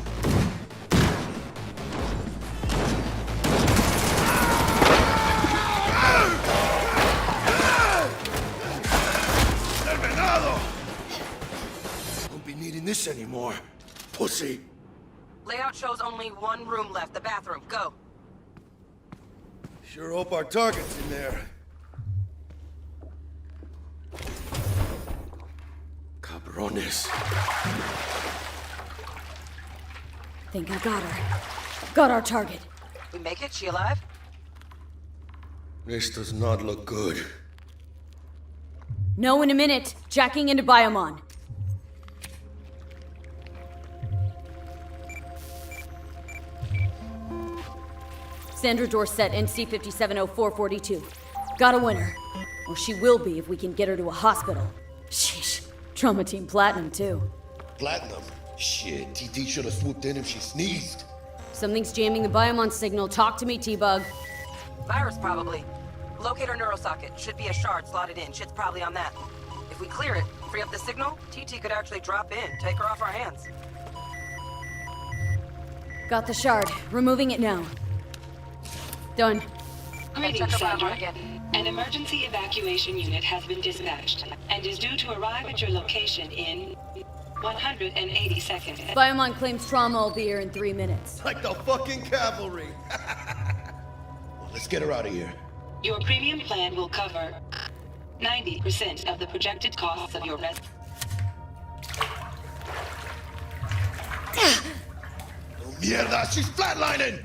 Won't be needing this anymore. Pussy. Layout shows only one room left, the bathroom. Go. Sure hope our target's in there. Cabrones. Think I got her. Got our target. We make it? She alive? This does not look good. No, in a minute. Jacking into Biomon. Sandra Dorset, NC 570442. Got a winner. Or she will be if we can get her to a hospital. Sheesh. Trauma Team Platinum, too. Platinum? Shit, TT should have swooped in if she sneezed. Something's jamming the Biomon signal. Talk to me, T-Bug. Virus, probably. Locate her neurosocket. Should be a shard slotted in. Shit's probably on that. If we clear it, free up the signal, TT could actually drop in, take her off our hands. Got the shard. Removing it now. Done. Greetings, Sandra. An emergency evacuation unit has been dispatched and is due to arrive at your location in 180 seconds. Biomon claims trauma will be here in 3 minutes. Like the fucking cavalry. Well, let's get her out of here. Your premium plan will cover 90% of the projected costs of your rest. Oh, mierda, she's flatlining!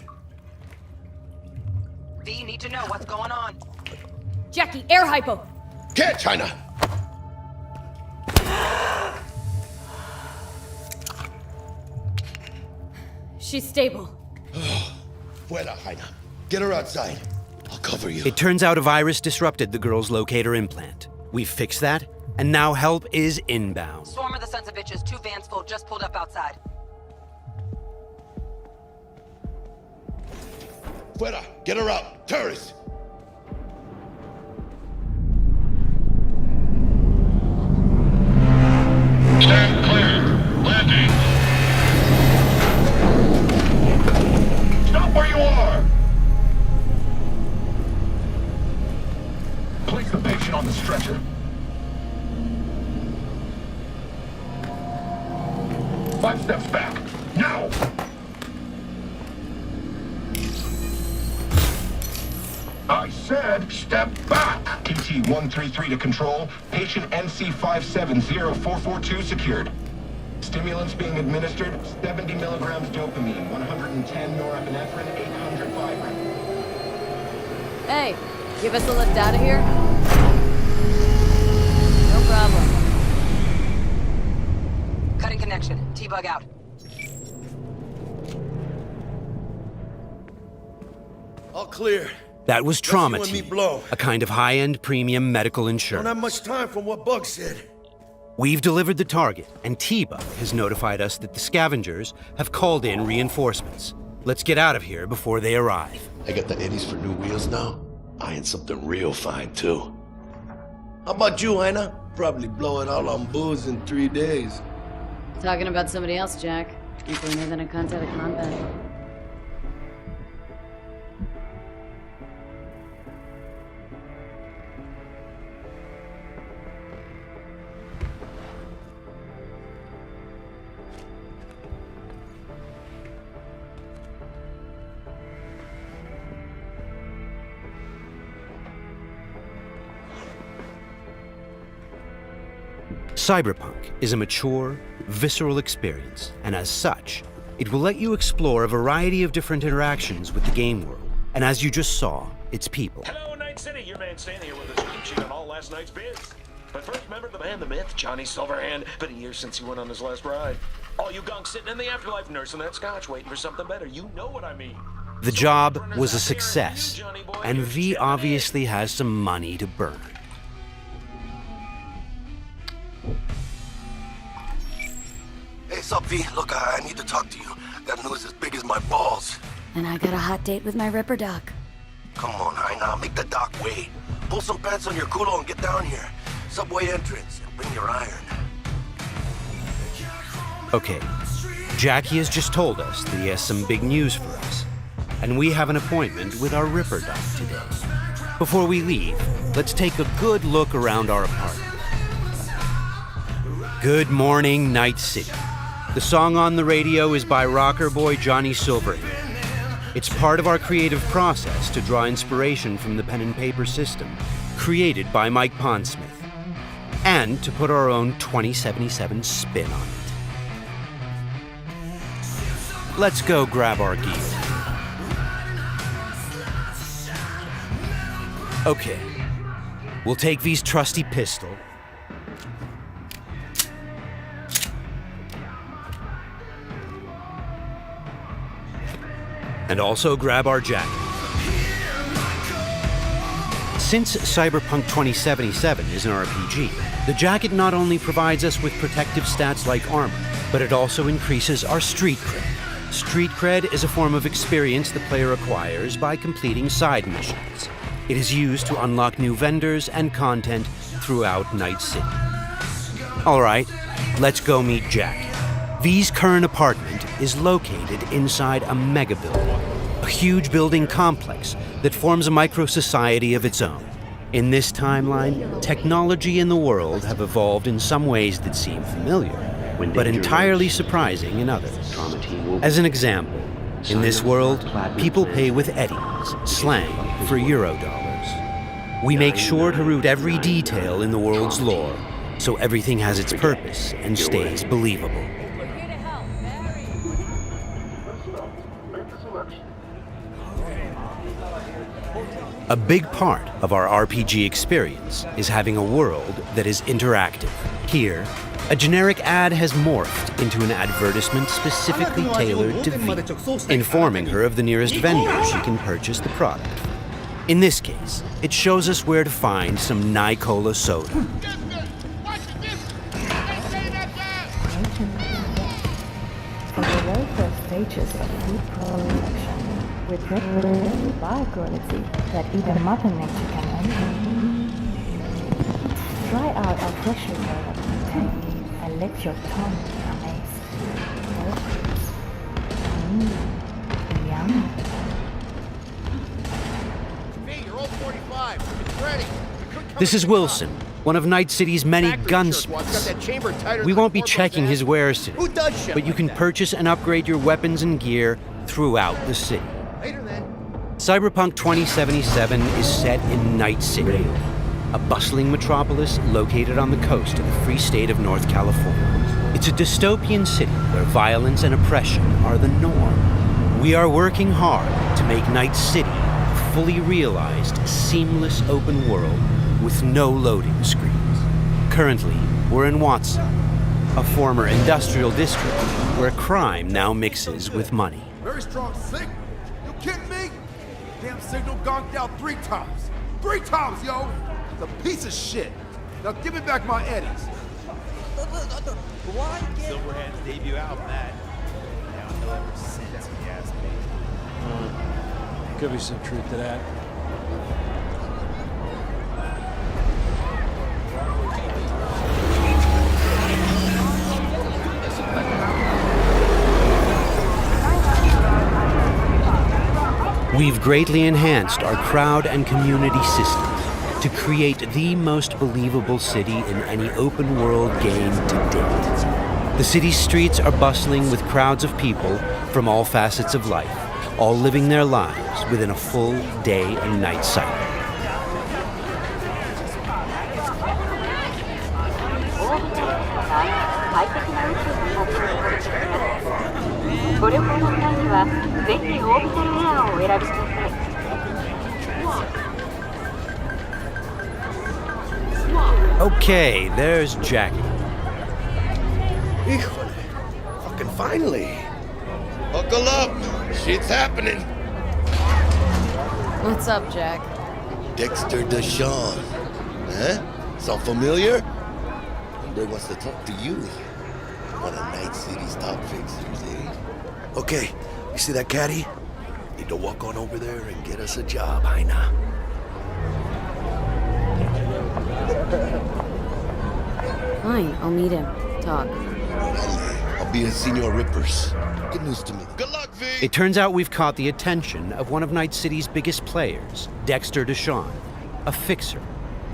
V, need to know what's going on. Jackie, air hypo! Catch, China! She's stable. Fuera, China. Get her outside. I'll cover you. It turns out a virus disrupted the girl's locator implant. We've fixed that, and now help is inbound. Swarm of the sons of bitches, 2 vans full, just pulled up outside. Fuera! Get her out! Terrorists! Stand clear. Landing. Stop where you are! Place the patient on the stretcher. 5 steps back. Now! I said step back! TT-133 to control. Patient NC570442 secured. Stimulants being administered, 70 milligrams dopamine, 110 norepinephrine, 800 Viagra. Hey, give us a lift out of here? No problem. Cutting connection. T-bug out. All clear. That was Trauma Let's see when Team, me blow. a kind of high-end premium medical Don't insurance. have much time from what Bug said. We've delivered the target, and T-Bug has notified us that the scavengers have called in reinforcements. Let's get out of here before they arrive. I got the eddies for new wheels now. Eyeing something real fine, too. How about you, Aina? Probably blow it all on booze in 3 days. Talking about somebody else, Jack. You cleaner than a cunt out of combat. Cyberpunk is a mature, visceral experience, and as such, it will let you explore a variety of different interactions with the game world, and as you just saw, its people. Hello, Night City. Your man Stan here with a scoop sheet on all last night's bids. But first, remember the man, the myth, Johnny Silverhand. Been a year since he went on his last ride. All you gunks sitting in the afterlife nursing that scotch, waiting for something better. You know what I mean. The job was a success, and V obviously has some money to burn. Hey, sup, V? Look, I need to talk to you. Got news as big as my balls. And I got a hot date with my Ripper Doc. Come on, Aina, make the doc wait. Pull some pants on your culo and get down here. Subway entrance, and bring your iron. Okay, Jackie has just told us that he has some big news for us, and we have an appointment with our Ripper Doc today. Before we leave, let's take a good look around our apartment. Good morning, Night City. The song on the radio is by rocker boy Johnny Silverhand. It's part of our creative process to draw inspiration from the pen and paper system created by Mike Pondsmith, and to put our own 2077 spin on it. Let's go grab our gear. Okay, we'll take V's trusty pistol, and also grab our jacket. Since Cyberpunk 2077 is an RPG, the jacket not only provides us with protective stats like armor, but it also increases our street cred. Street cred is a form of experience the player acquires by completing side missions. It is used to unlock new vendors and content throughout Night City. All right, let's go meet Jack. V's current apartment is located inside a mega building, a huge building complex that forms a micro-society of its own. In this timeline, technology and the world have evolved in some ways that seem familiar, but entirely surprising in others. As an example, in this world, people pay with eddies, slang for Eurodollars. We make sure to root every detail in the world's lore, so everything has its purpose and stays believable. A big part of our RPG experience is having a world that is interactive. Here, a generic ad has morphed into an advertisement specifically tailored to V, informing her of the nearest vendor she can purchase the product. In this case, it shows us where to find some Nicola soda. For the very first stages of food production, with bio-quality that even Mother Nature can envy. Try out our freshly developed tank and let your tongue be amazed. Yum. Hey, you're all 45. It's ready. This is Wilson, one of Night City's many gunsmiths. We won't be checking his wares today, but you can purchase and upgrade your weapons and gear throughout the city. Cyberpunk 2077 is set in Night City, a bustling metropolis located on the coast of the free state of North California. It's a dystopian city where violence and oppression are the norm. We are working hard to make Night City a fully realized, seamless open world with no loading screens. Currently, we're in Watson, a former industrial district where crime now mixes with money. Very strong signal. You kidding me? Damn signal gonked out 3 times. 3 times, yo! It's a piece of shit. Now give me back my eddies. Why again? Silverhand's debut album, that. Now ever since, if you ask me. Could be some truth to that. We've greatly enhanced our crowd and community systems to create the most believable city in any open-world game to date. The city's streets are bustling with crowds of people from all facets of life, all living their lives within a full day and night cycle. Okay, there's Jackie. Híjole. Fucking finally. Buckle up. Shit's happening. What's up, Jack? Dexter Deshawn. Huh? Sound familiar? He wants to talk to you. One of Night City's top fixers, eh? Okay, you see that caddy? Need to walk on over there and get us a job, Jaina. Fine, I'll meet him. Talk. I'll be at Senor Ripper's. Good news to me. Good luck, V! It turns out we've caught the attention of one of Night City's biggest players, Dexter Deshawn, a fixer,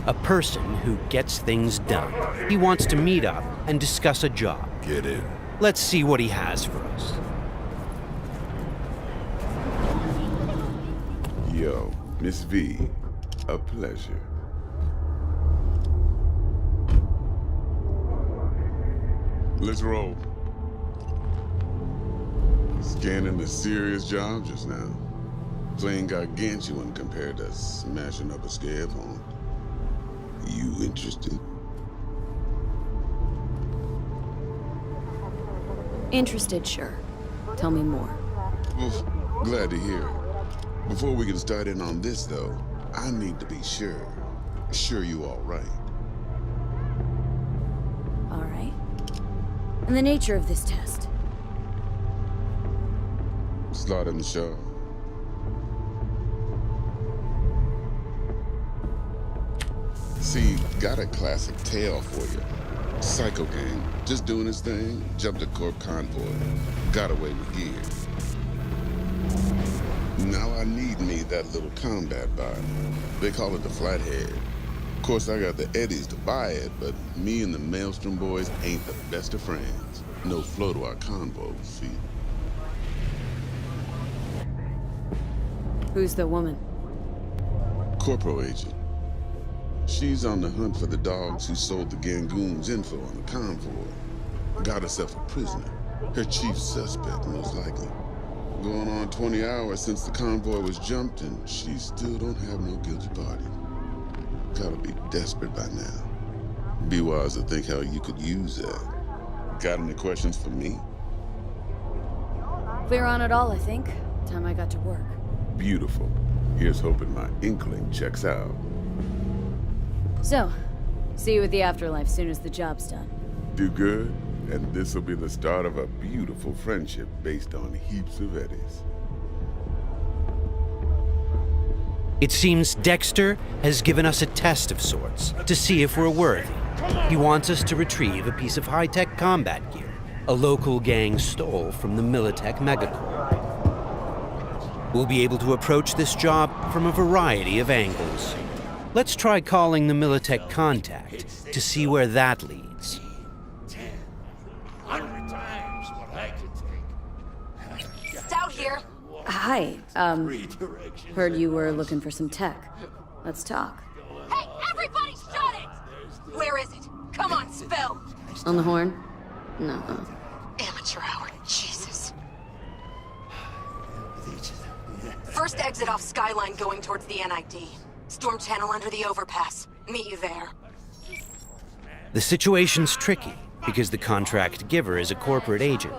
a person who gets things done. He wants to meet up and discuss a job. Get in. Let's see what he has for us. Yo, Miss V, a pleasure. Let's roll. Scanning a serious job just now. Playing gargantuan compared to smashing up a scare phone. You interested? Interested, sure. Tell me more. Well, glad to hear it. Before we can start in on this, though, I need to be sure. Sure you all right. All right. And the nature of this test? Slot in the show. See, got a classic tale for you. Psycho gang, just doing his thing, jumped a corp convoy, got away with gear. Now I need me that little combat bot. They call it the Flathead. Of course, I got the Eddies to buy it, but me and the Maelstrom boys ain't the best of friends. No flow to our convo, see? Who's the woman? Corporal agent. She's on the hunt for the dogs who sold the Gangoons info on the convoy. Got herself a prisoner. Her chief suspect, most likely. going on 20 hours since the convoy was jumped, and she still don't have no guilty party. Gotta be desperate by now. Be wise to think how you could use that. Got any questions for me? Clear on it all, I think. Time I got to work. Beautiful. Here's hoping my inkling checks out. So, see you at the afterlife soon as the job's done. Do good, and this'll be the start of a beautiful friendship based on heaps of eddies. It seems Dexter has given us a test of sorts to see if we're worthy. He wants us to retrieve a piece of high-tech combat gear a local gang stole from the Militech megacorp. We'll be able to approach this job from a variety of angles. Let's try calling the Militech contact to see where that leads. 100 times what I could take. Stout here. Hi, heard you were looking for some tech. Let's talk. Hey, everybody shut it! Where is it? Come on, spill! On the horn? No. Amateur hour, Jesus. First exit off Skyline going towards the NID. Storm channel under the overpass. Meet you there. The situation's tricky because the contract giver is a corporate agent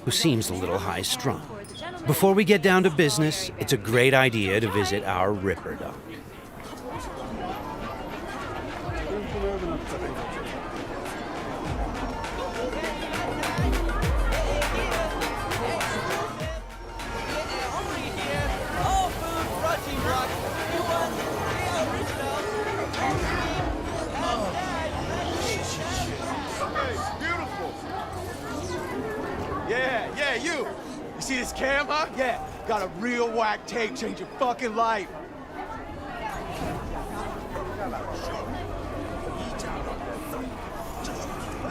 who seems a little high-strung. Before we get down to business, it's a great idea to visit our Ripper Dock. Yeah, you! You see this cam, huh? Yeah, got a real whack take, change your fucking life.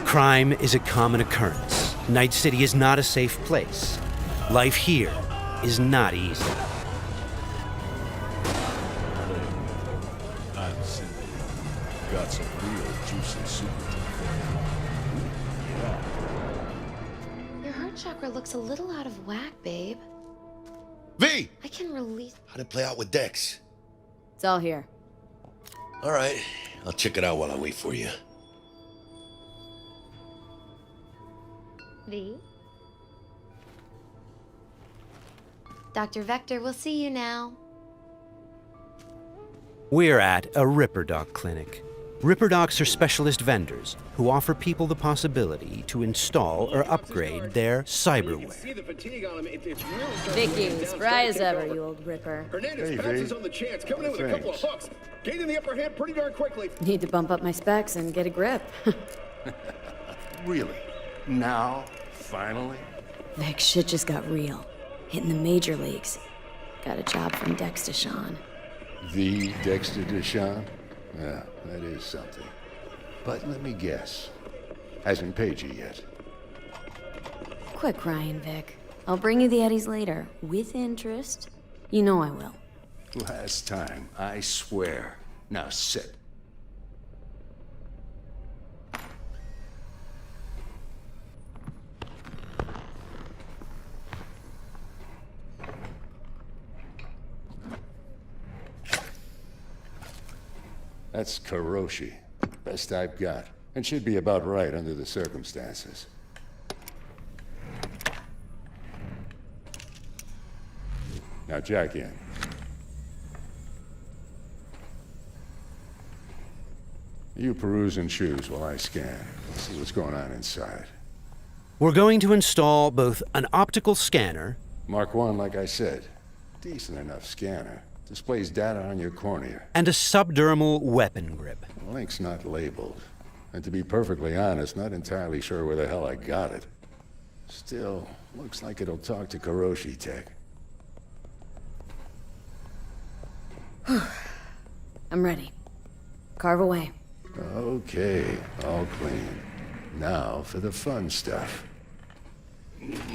Crime is a common occurrence. Night City is not a safe place. Life here is not easy. I'm Cindy. Got some real juicy soup. Your heart chakra looks a little out of whack, babe. V! I can release... How'd it play out with Dex? It's all here. All right, I'll check it out while I wait for you. V? Dr. Vector, we'll see you now. We're at a Ripper Dock clinic. Ripper Docks are specialist vendors who offer people the possibility to install or upgrade their cyberware. Vicky, spry as ever, you old Ripper. Hernandez pounces on the chance, coming in with a couple of hooks. Gaining the upper hand pretty darn quickly. Need to bump up my specs and get a grip. Really? Now? Finally? Vic, shit just got real. Hitting the major leagues. Got a job from Dex Deshawn. The Dexter Deshawn? Yeah, that is something. But let me guess. Hasn't paid you yet. Quit crying, Vic. I'll bring you the eddies later, with interest. You know I will. Last time, I swear. Now sit. That's Karoshi. Best I've got. And should be about right under the circumstances. Now jack in. You peruse and choose while I scan. Let's see what's going on inside. We're going to install both an optical scanner... Mark 1, like I said. Decent enough scanner. Displays data on your cornea. ...and a subdermal weapon grip. The link's not labeled. And to be perfectly honest, not entirely sure where the hell I got it. Still, looks like it'll talk to Karoshi Tech. I'm ready. Carve away. Okay, all clean. Now for the fun stuff.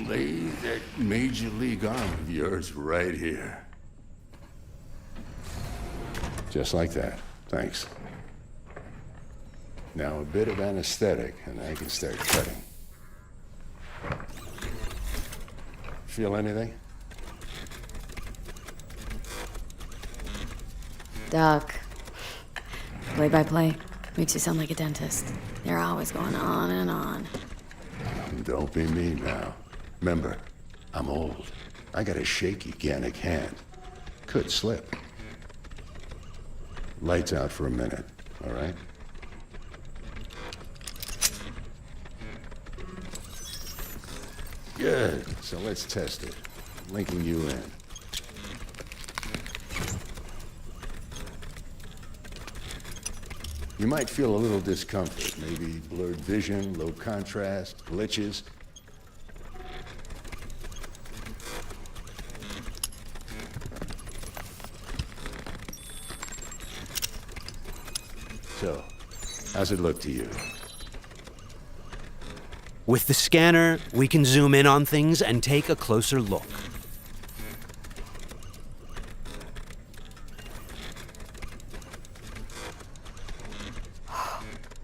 Lay that Major League arm of yours right here. Just like that. Thanks. Now a bit of anesthetic, and I can start cutting. Feel anything? Doc. Play-by-play. Makes you sound like a dentist. They're always going on and on. Don't be me now. Remember, I'm old. I got a shaky Gannic hand. Could slip. Lights out for a minute, all right? Good. So let's test it. Linking you in. You might feel a little discomfort, maybe blurred vision, low contrast, glitches. So, how's it look to you? With the scanner, we can zoom in on things and take a closer look.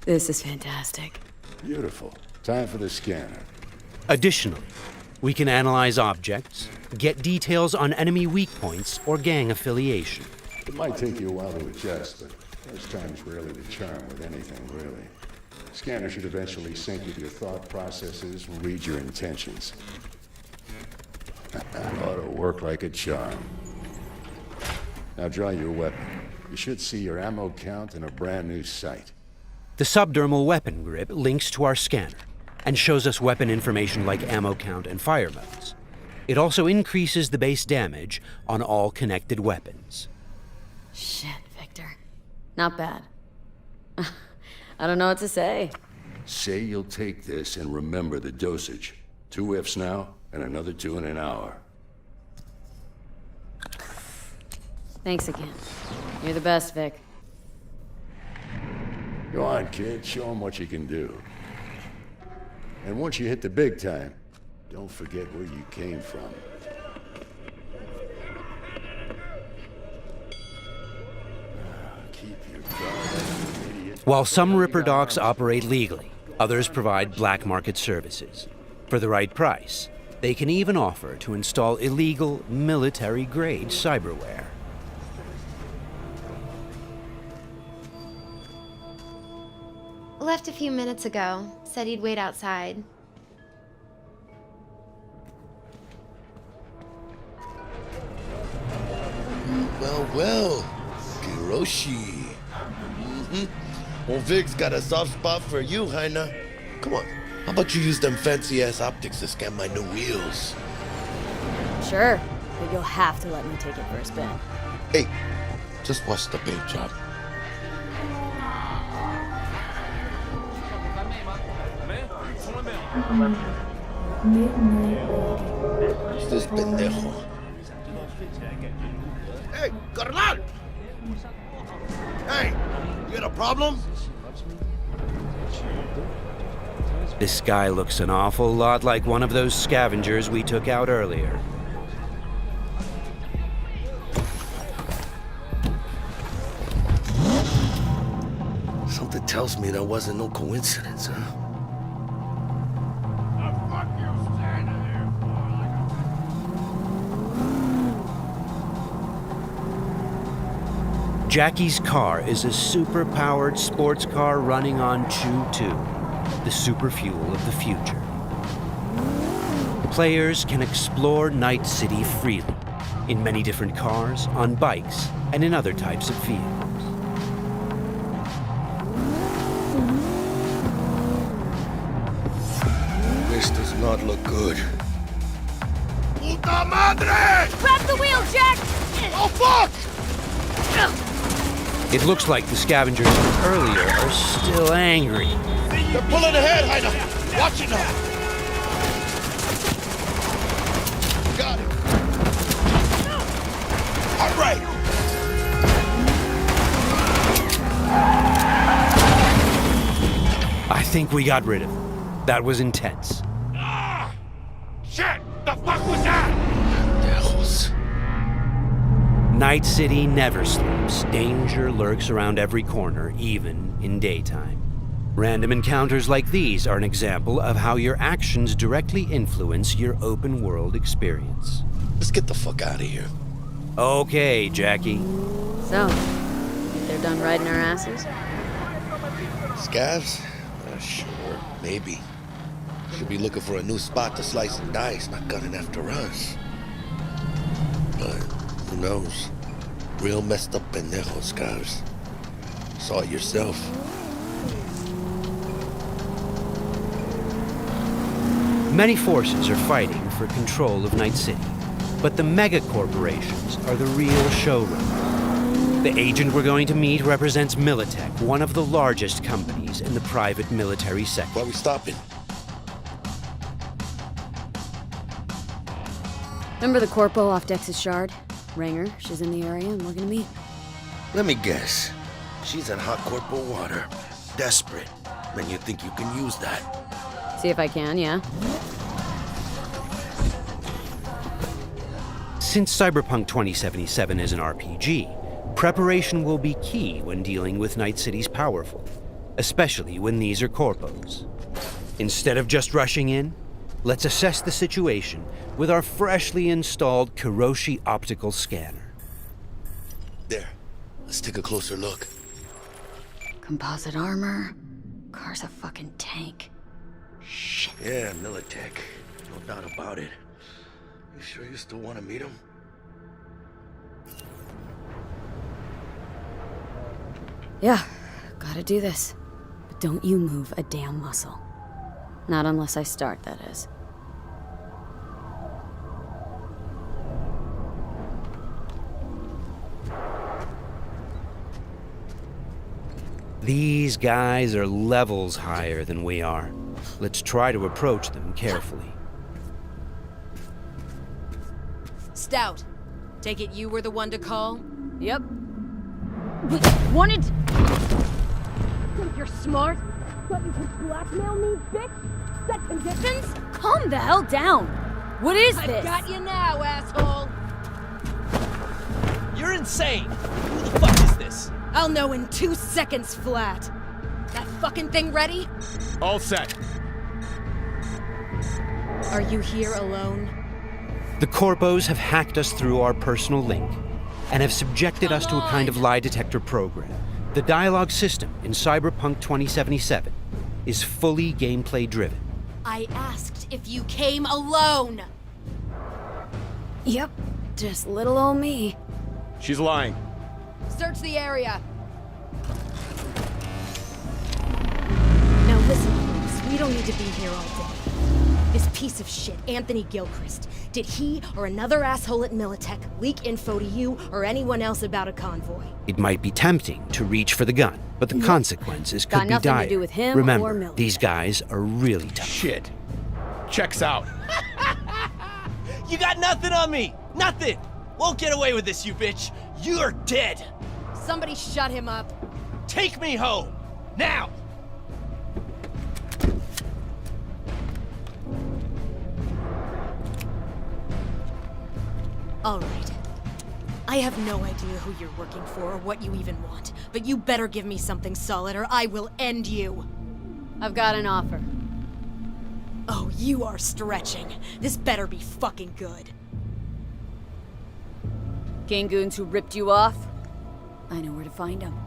This is fantastic. Beautiful. Time for the scanner. Additionally, we can analyze objects, get details on enemy weak points or gang affiliation. It might take you a while to adjust, but first time's rarely the charm with anything, really. Scanner should eventually sync with your thought processes and read your intentions. Ought to work like a charm. Now draw your weapon. You should see your ammo count in a brand new sight. The subdermal weapon grip links to our scanner and shows us weapon information like ammo count and fire modes. It also increases the base damage on all connected weapons. Shit, Victor. Not bad. I don't know what to say. Say you'll take this and remember the dosage. 2 whiffs now, and another 2 in an hour. Thanks again. You're the best, Vic. Go on, kid. Show them what you can do. And once you hit the big time, don't forget where you came from. Keep your guard, idiot. While some Ripper docs operate legally, others provide black market services. For the right price, they can even offer to install illegal, military-grade cyberware. Left a few minutes ago. Said he'd wait outside. Well, Kiroshi. Well, Vic's got a soft spot for you, Heina. Come on, how about you use them fancy-ass optics to scan my new wheels? Sure, but you'll have to let me take it for a spin. Hey, just watch the paint job. Who's this pendejo? Hey, carnal! Hey, you got a problem? This guy looks an awful lot like one of those scavengers we took out earlier. Something tells me that wasn't no coincidence, huh? Jackie's car is a super-powered sports car running on Chew-2, the super fuel of the future. Players can explore Night City freely, in many different cars, on bikes, and in other types of vehicles. This does not look good. Puta madre! Grab the wheel, Jack! Oh, fuck! It looks like the scavengers from earlier are still angry. They're pulling ahead, Heina! Watch it now! Got it! All right! I think we got rid of him. That was intense. Ah! Shit! The fuck was that? Pendejos. Night City never sleeps. Danger lurks around every corner, even in daytime. Random encounters like these are an example of how your actions directly influence your open world experience. Let's get the fuck out of here. Okay, Jackie. So, they're done riding our asses? Scavs? Sure, maybe. Should be looking for a new spot to slice and dice, not gunning after us. But who knows? Real messed up pendejos, Scavs. Saw it yourself. Many forces are fighting for control of Night City, but the mega corporations are the real showrunners. The agent we're going to meet represents Militech, one of the largest companies in the private military sector. Why are we stopping? Remember the corpo off Dex's shard? Rang her, she's in the area and looking to meet. Let me guess. She's in hot corporal water. Desperate. Then you think you can use that? See if I can, yeah. Since Cyberpunk 2077 is an RPG, preparation will be key when dealing with Night City's powerful, especially when these are corpos. Instead of just rushing in, let's assess the situation with our freshly installed Kiroshi optical scanner. There. Let's take a closer look. Composite armor. Car's a fucking tank. Shit. Yeah, Militech. No doubt about it. You sure you still want to meet him? Yeah, gotta do this. But don't you move a damn muscle. Not unless I start, that is. These guys are levels higher than we are. Let's try to approach them carefully. Stout. Take it you were the one to call? Yep. Wanted... Think you're smart? Thought you could blackmail me, bitch? Set conditions? Calm the hell down! What is this? I've got you now, asshole! You're insane! Who the fuck is this? I'll know in 2 seconds flat. That fucking thing ready? All set. Are you here alone? The corpos have hacked us through our personal link and have subjected us to a kind of lie detector program. The dialogue system in Cyberpunk 2077 is fully gameplay driven. I asked if you came alone! Yep, just little old me. She's lying. Search the area. Now listen, please. We don't need to be here all day. This piece of shit, Anthony Gilchrist, did he or another asshole at Militech leak info to you or anyone else about a convoy? It might be tempting to reach for the gun, but the consequences could Got be nothing dire. to do with him or Remember, Militech. these guys are really tough. Shit. Checks out. You got nothing on me! Nothing! Won't get away with this, you bitch! You're dead! Somebody shut him up. Take me home! Now! All right. I have no idea who you're working for or what you even want, but you better give me something solid or I will end you. I've got an offer. Oh, you are stretching. This better be fucking good. Gang goons who ripped you off? I know where to find them.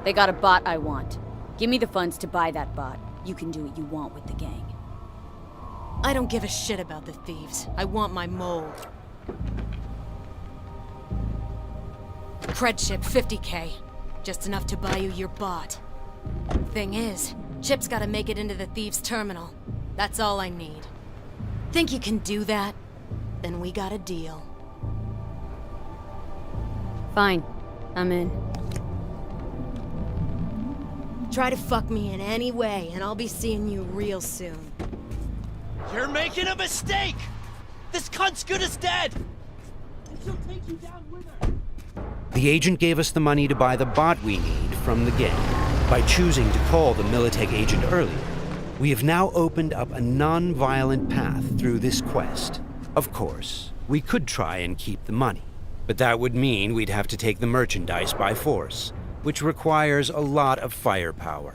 They got a bot I want. Give me the funds to buy that bot. You can do what you want with the gang. I don't give a shit about the thieves. I want my mold. Cred chip, 50K. Just enough to buy you your bot. Thing is, Chip's gotta make it into the thieves' terminal. That's all I need. Think you can do that? Then we got a deal. Fine. I'm in. Try to fuck me in any way, and I'll be seeing you real soon. You're making a mistake! This cunt's good as dead! And she'll take you down with her. The agent gave us the money to buy the bot we need from the gang. By choosing to call the Militech agent earlier, we have now opened up a non-violent path through this quest. Of course, we could try and keep the money, but that would mean we'd have to take the merchandise by force, which requires a lot of firepower.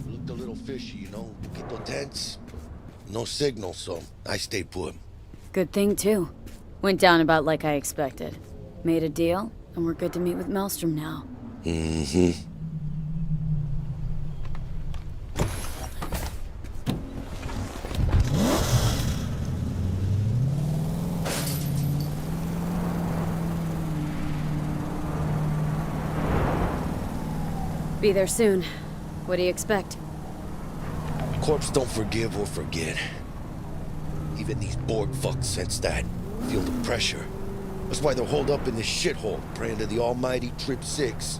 Looked a little fishy, you know, un poquito tense. No signal, so I stayed put. Good thing, too. Went down about like I expected. Made a deal, And we're good to meet with Maelstrom now. Mm-hmm. Be there soon. What do you expect? Corps don't forgive or forget. Even these Borg fucks sense that. Feel the pressure. That's why they're holed up in this shithole, praying to the almighty Trip 6.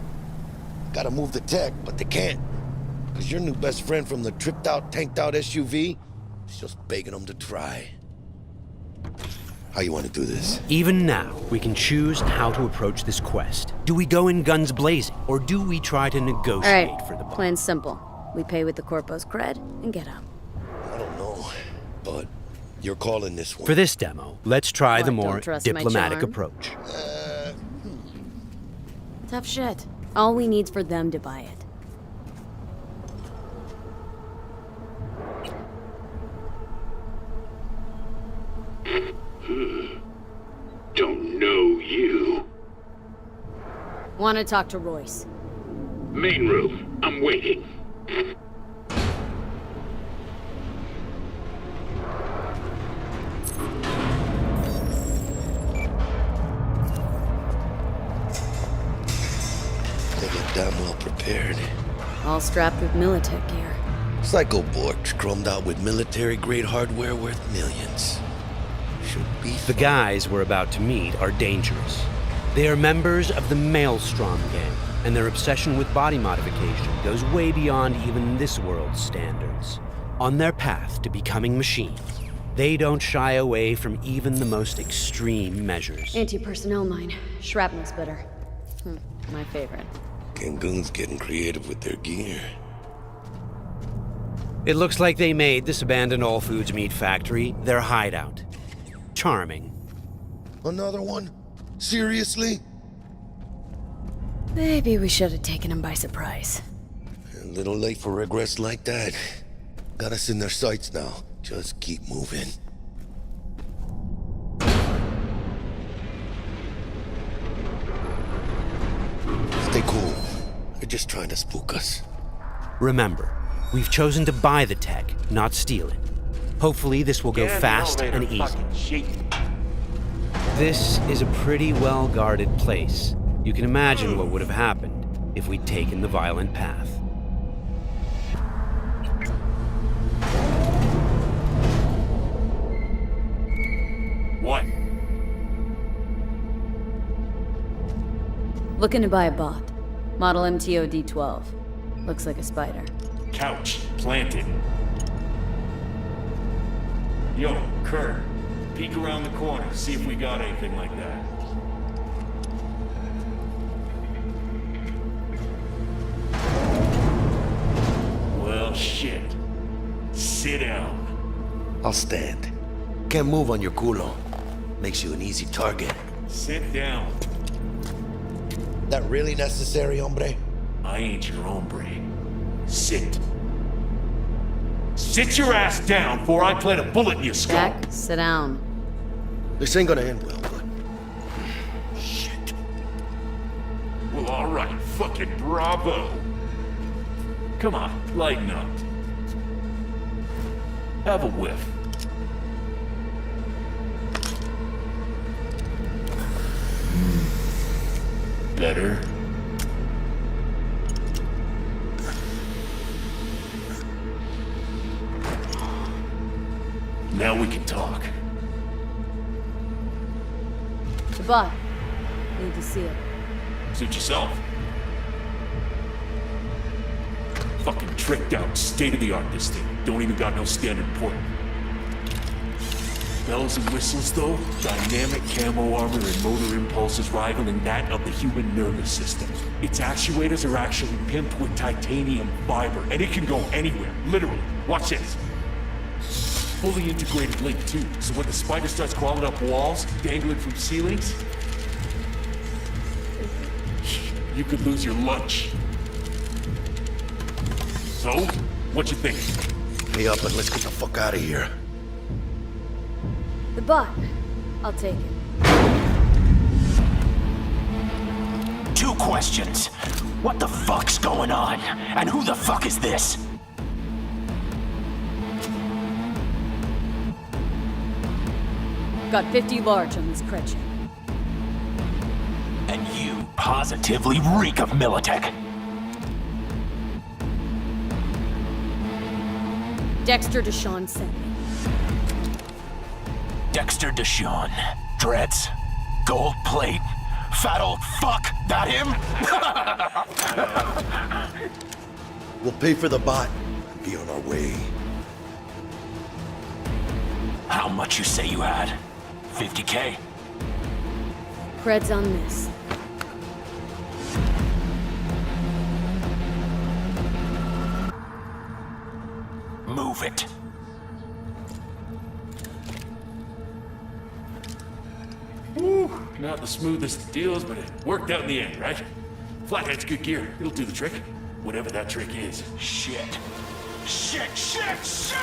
Gotta move the tech, but they can't. Cause your new best friend from the tripped-out, tanked-out SUV is just begging them to try. How you want to do this? Even now, we can choose how to approach this quest. Do we go in guns blazing, or do we try to negotiate for the bond? Plan's simple. We pay with the Corpo's cred and get out. I don't know, but you're calling this one. For this demo, let's try the What, more don't trust my diplomatic charm? approach. Tough shit. All we need's for them to buy it. Don't know you. Want to talk to Royce. Main room. I'm waiting. They get damn well prepared. All strapped with Militech gear. Psycho Borgs chromed out with military-grade hardware worth millions. Should be The guys we're about to meet are dangerous. They are members of the Maelstrom gang, and their obsession with body modification goes way beyond even this world's standards. On their path to becoming machines, they don't shy away from even the most extreme measures. Anti-personnel mine. Shrapnel splitter. My favorite. Cancun's getting creative with their gear. It looks like they made this abandoned All Foods meat factory their hideout. Charming. Another one? Seriously? Maybe we should have taken him by surprise. A little late for regrets like that. Got us in their sights now. Just keep moving. Stay cool. They're just trying to spook us. Remember, we've chosen to buy the tech, not steal it. Hopefully this will go fast and easy. This is a pretty well-guarded place. You can imagine what would have happened if we'd taken the violent path. What? Looking to buy a bot. Model MTO D12. Looks like a spider. Couch planted. Yo, Kurt, peek around the corner, see if we got anything like that. Well, shit. Sit down. I'll stand. Can't move on your culo. Makes you an easy target. Sit down. That really necessary, hombre? I ain't your hombre. Sit. Sit your ass down before I plant a bullet in your skull. Jack, sit down. This ain't gonna end well, but... Shit. Well, alright, fucking bravo. Come on, lighten up. Have a whiff. Better. Now we can talk. The bot. Need to see it. Suit yourself. Fucking tricked out, state-of-the-art this thing. Don't even got no standard port. Bells and whistles though, dynamic camo armor and motor impulses rivaling that of the human nervous system. Its actuators are actually pimped with titanium fiber, and it can go anywhere, literally. Watch this. Fully integrated link too, so when the spider starts crawling up walls, dangling from ceilings, you could lose your lunch. So, what you think? Pay up and let's get the fuck out of here. The bot. I'll take it. 2 questions. What the fuck's going on? And who the fuck is this? Got 50 large on this cred ship. And you positively reek of Militech. Dexter Deshawn sent me. Dexter Deshawn. Dreads. Gold plate. Fat old fuck. That him? We'll pay for the bot and be on our way. How much you say you had? 50K? Cred's on this. Move it. Woo! Not the smoothest of deals, but it worked out in the end, right? Flathead's good gear. It'll do the trick. Whatever that trick is. Shit. Shit, shit, shit!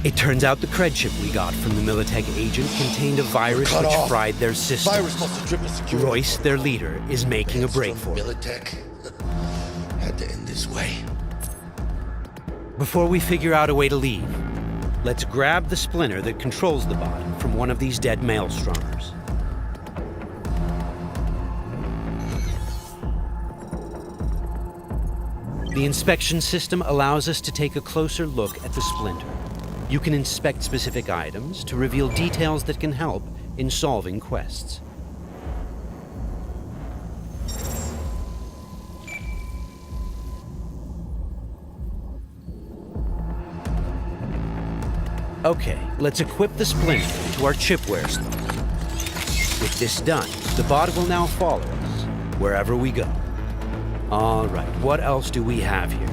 It turns out the cred chip we got from the Militech agent contained a virus Cut which off. fried their systems. Virus must have tripped security. Royce, their leader, is making a break for it. Militech had to end this way. Before we figure out a way to leave, let's grab the splinter that controls the bot from one of these dead maelstromers. The inspection system allows us to take a closer look at the splinter. You can inspect specific items to reveal details that can help in solving quests. Okay, let's equip the splinter to our chipware slot. With this done, the bot will now follow us wherever we go. All right, what else do we have here?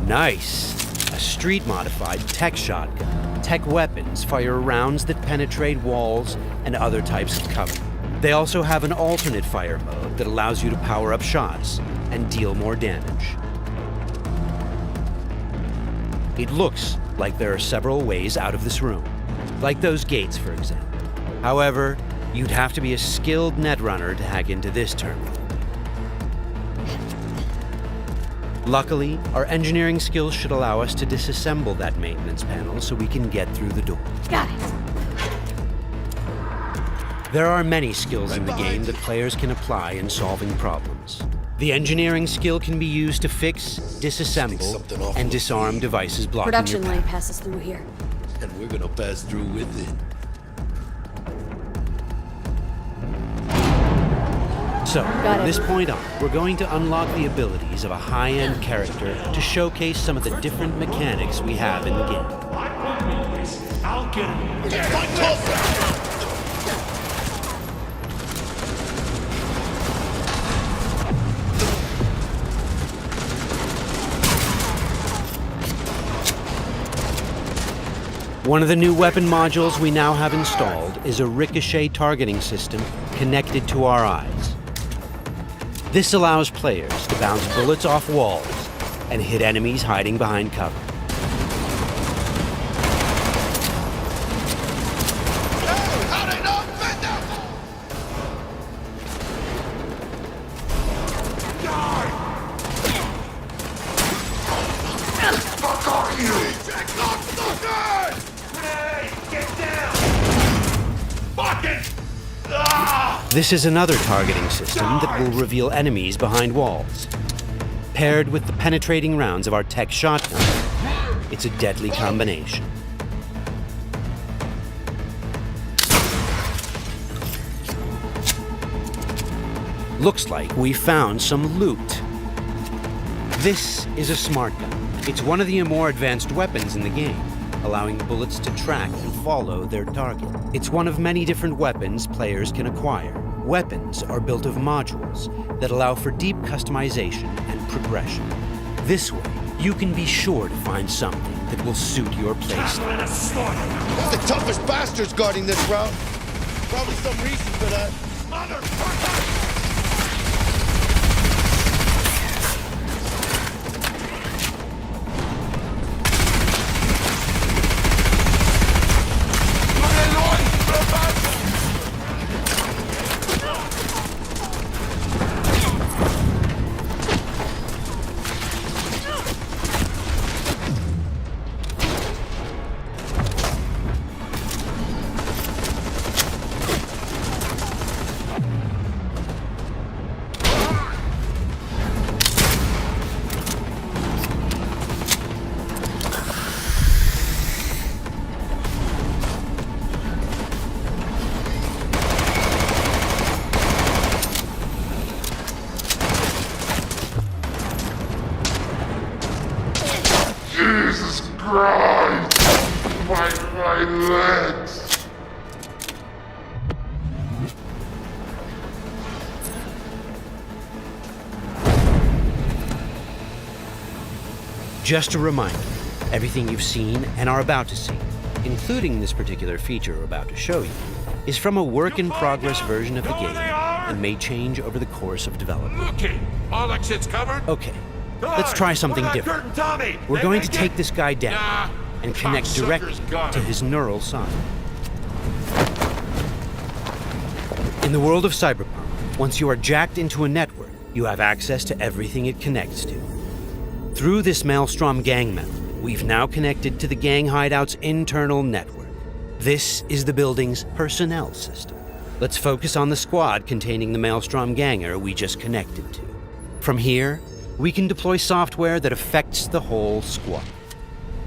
Nice! A street-modified tech shotgun. Tech weapons fire rounds that penetrate walls and other types of cover. They also have an alternate fire mode that allows you to power up shots and deal more damage. It looks like there are several ways out of this room, like those gates, for example. However, you'd have to be a skilled netrunner to hack into this terminal. Luckily, our engineering skills should allow us to disassemble that maintenance panel so we can get through the door. Got it. There are many skills in the game that players can apply in solving problems. The engineering skill can be used to fix, disassemble, and disarm devices blocking Production your lane path. passes through here. And we're gonna pass through with it. So, Got from it. this point on, we're going to unlock the abilities of a high-end character to showcase some of the different mechanics we have in the game. I'll get him. One of the new weapon modules we now have installed is a ricochet targeting system connected to our eyes. This allows players to bounce bullets off walls and hit enemies hiding behind cover. This is another targeting system that will reveal enemies behind walls. Paired with the penetrating rounds of our tech shotgun, it's a deadly combination. Looks like we found some loot. This is a smart gun. It's one of the more advanced weapons in the game, allowing bullets to track and follow their target. It's one of many different weapons players can acquire. Weapons are built of modules that allow for deep customization and progression. This way, you can be sure to find something that will suit your playstyle. The toughest bastards guarding this route. Probably some reason for that. Thanks. Just a reminder, everything you've seen and are about to see, including this particular feature we're about to show you, is from a work-in-progress version of the game and may change over the course of development. Looky, all that shit's covered. Okay, let's try something different. We're going to take this guy down and connect directly to his neural side. In the world of Cyberpunk, once you are jacked into a network, you have access to everything it connects to. Through this Maelstrom gang member, we've now connected to the gang hideout's internal network. This is the building's personnel system. Let's focus on the squad containing the Maelstrom ganger we just connected to. From here, we can deploy software that affects the whole squad.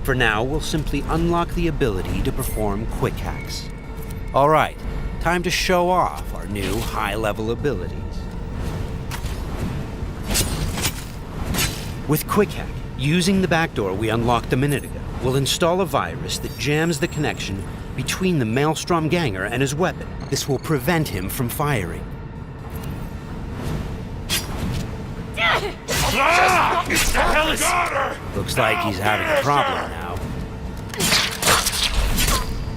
For now, we'll simply unlock the ability to perform quick hacks. All right, time to show off our new high-level abilities. With Quick Hack, using the backdoor we unlocked a minute ago, we'll install a virus that jams the connection between the Maelstrom ganger and his weapon. This will prevent him from firing. Looks like he's having a problem now.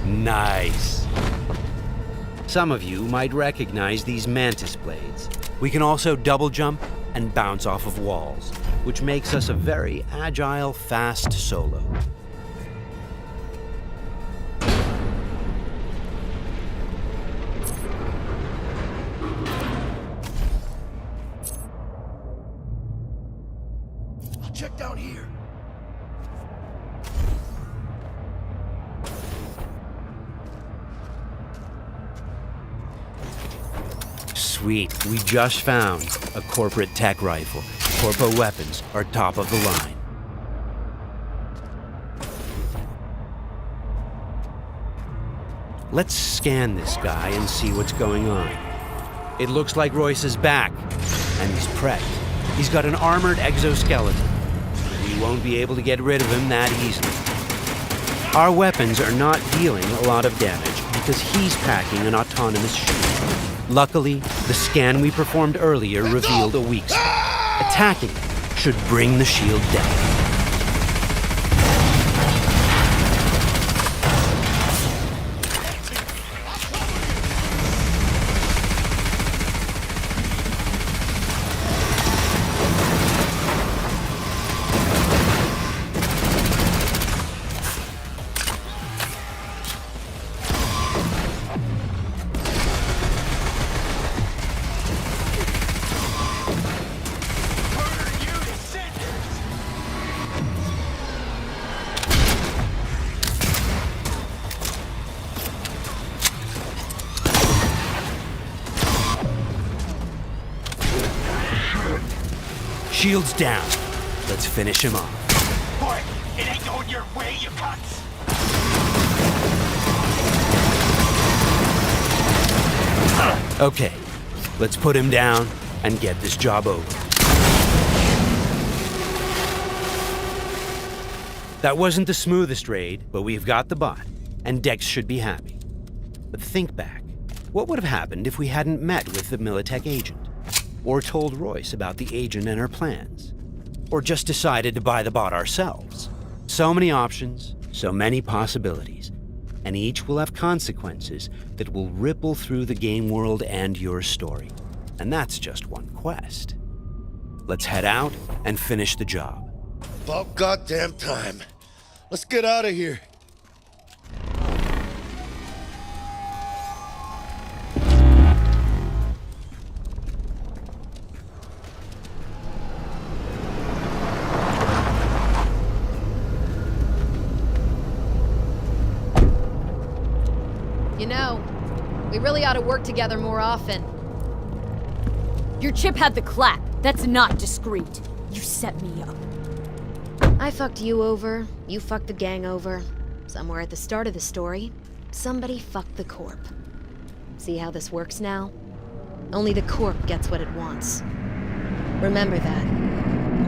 Nice. Some of you might recognize these mantis blades. We can also double jump and bounce off of walls, which makes us a very agile, fast solo. I'll check down here. Sweet, we just found a corporate tech rifle. Corpo weapons are top of the line. Let's scan this guy and see what's going on. It looks like Royce is back, and he's prepped. He's got an armored exoskeleton. We won't be able to get rid of him that easily. Our weapons are not dealing a lot of damage because he's packing an autonomous shield. Luckily, the scan we performed earlier revealed a weak spot. Attacking it should bring the shield down. Shield's down. Let's finish him off. Boy, it ain't going your way, you cunts. Okay, let's put him down and get this job over. That wasn't the smoothest raid, but we've got the bot, and Dex should be happy. But think back. What would have happened if we hadn't met with the Militech agent? Or told Royce about the agent and her plans? Or just decided to buy the bot ourselves? So many options, so many possibilities, and each will have consequences that will ripple through the game world and your story. And that's just one quest. Let's head out and finish the job. About goddamn time. Let's get out of here. You know, we really ought to work together more often. Your chip had the clap. That's not discreet. You set me up. I fucked you over, you fucked the gang over. Somewhere at the start of the story, somebody fucked the Corp. See how this works now? Only the Corp gets what it wants. Remember that.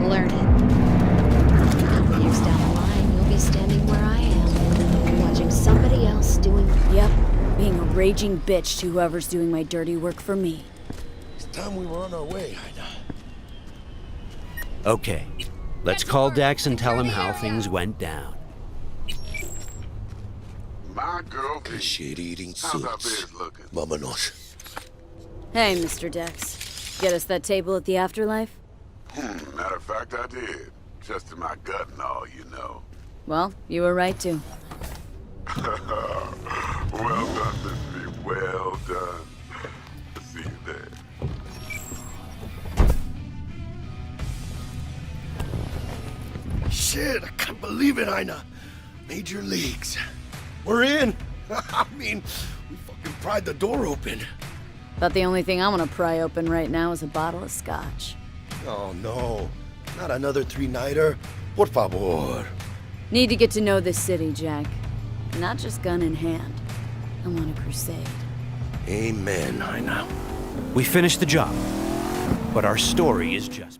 Learn it. A couple years down the line, you'll be standing where I am. watching somebody else doing... Yep, being a raging bitch to whoever's doing my dirty work for me. It's time we were on our way, Ina. Okay, let's call Dex and tell him how things went down. My girl, shit-eating how's our suits. beds looking? Vámonos. Hey, Mr. Dex. Get us that table at the afterlife? Matter of fact, I did. Just in my gut and all, you know. Well, you were right to. Well done, Miss B. Well done. See you there. Shit, I can't believe it, Ina. Major leagues. We're in. I mean, we fucking pried the door open. But the only thing I want to pry open right now is a bottle of scotch. Oh, no. Not another three-nighter. Por favor. Need to get to know this city, Jack. Not just gun in hand. I'm on a crusade. Amen, Ina. We finished the job, but our story is just...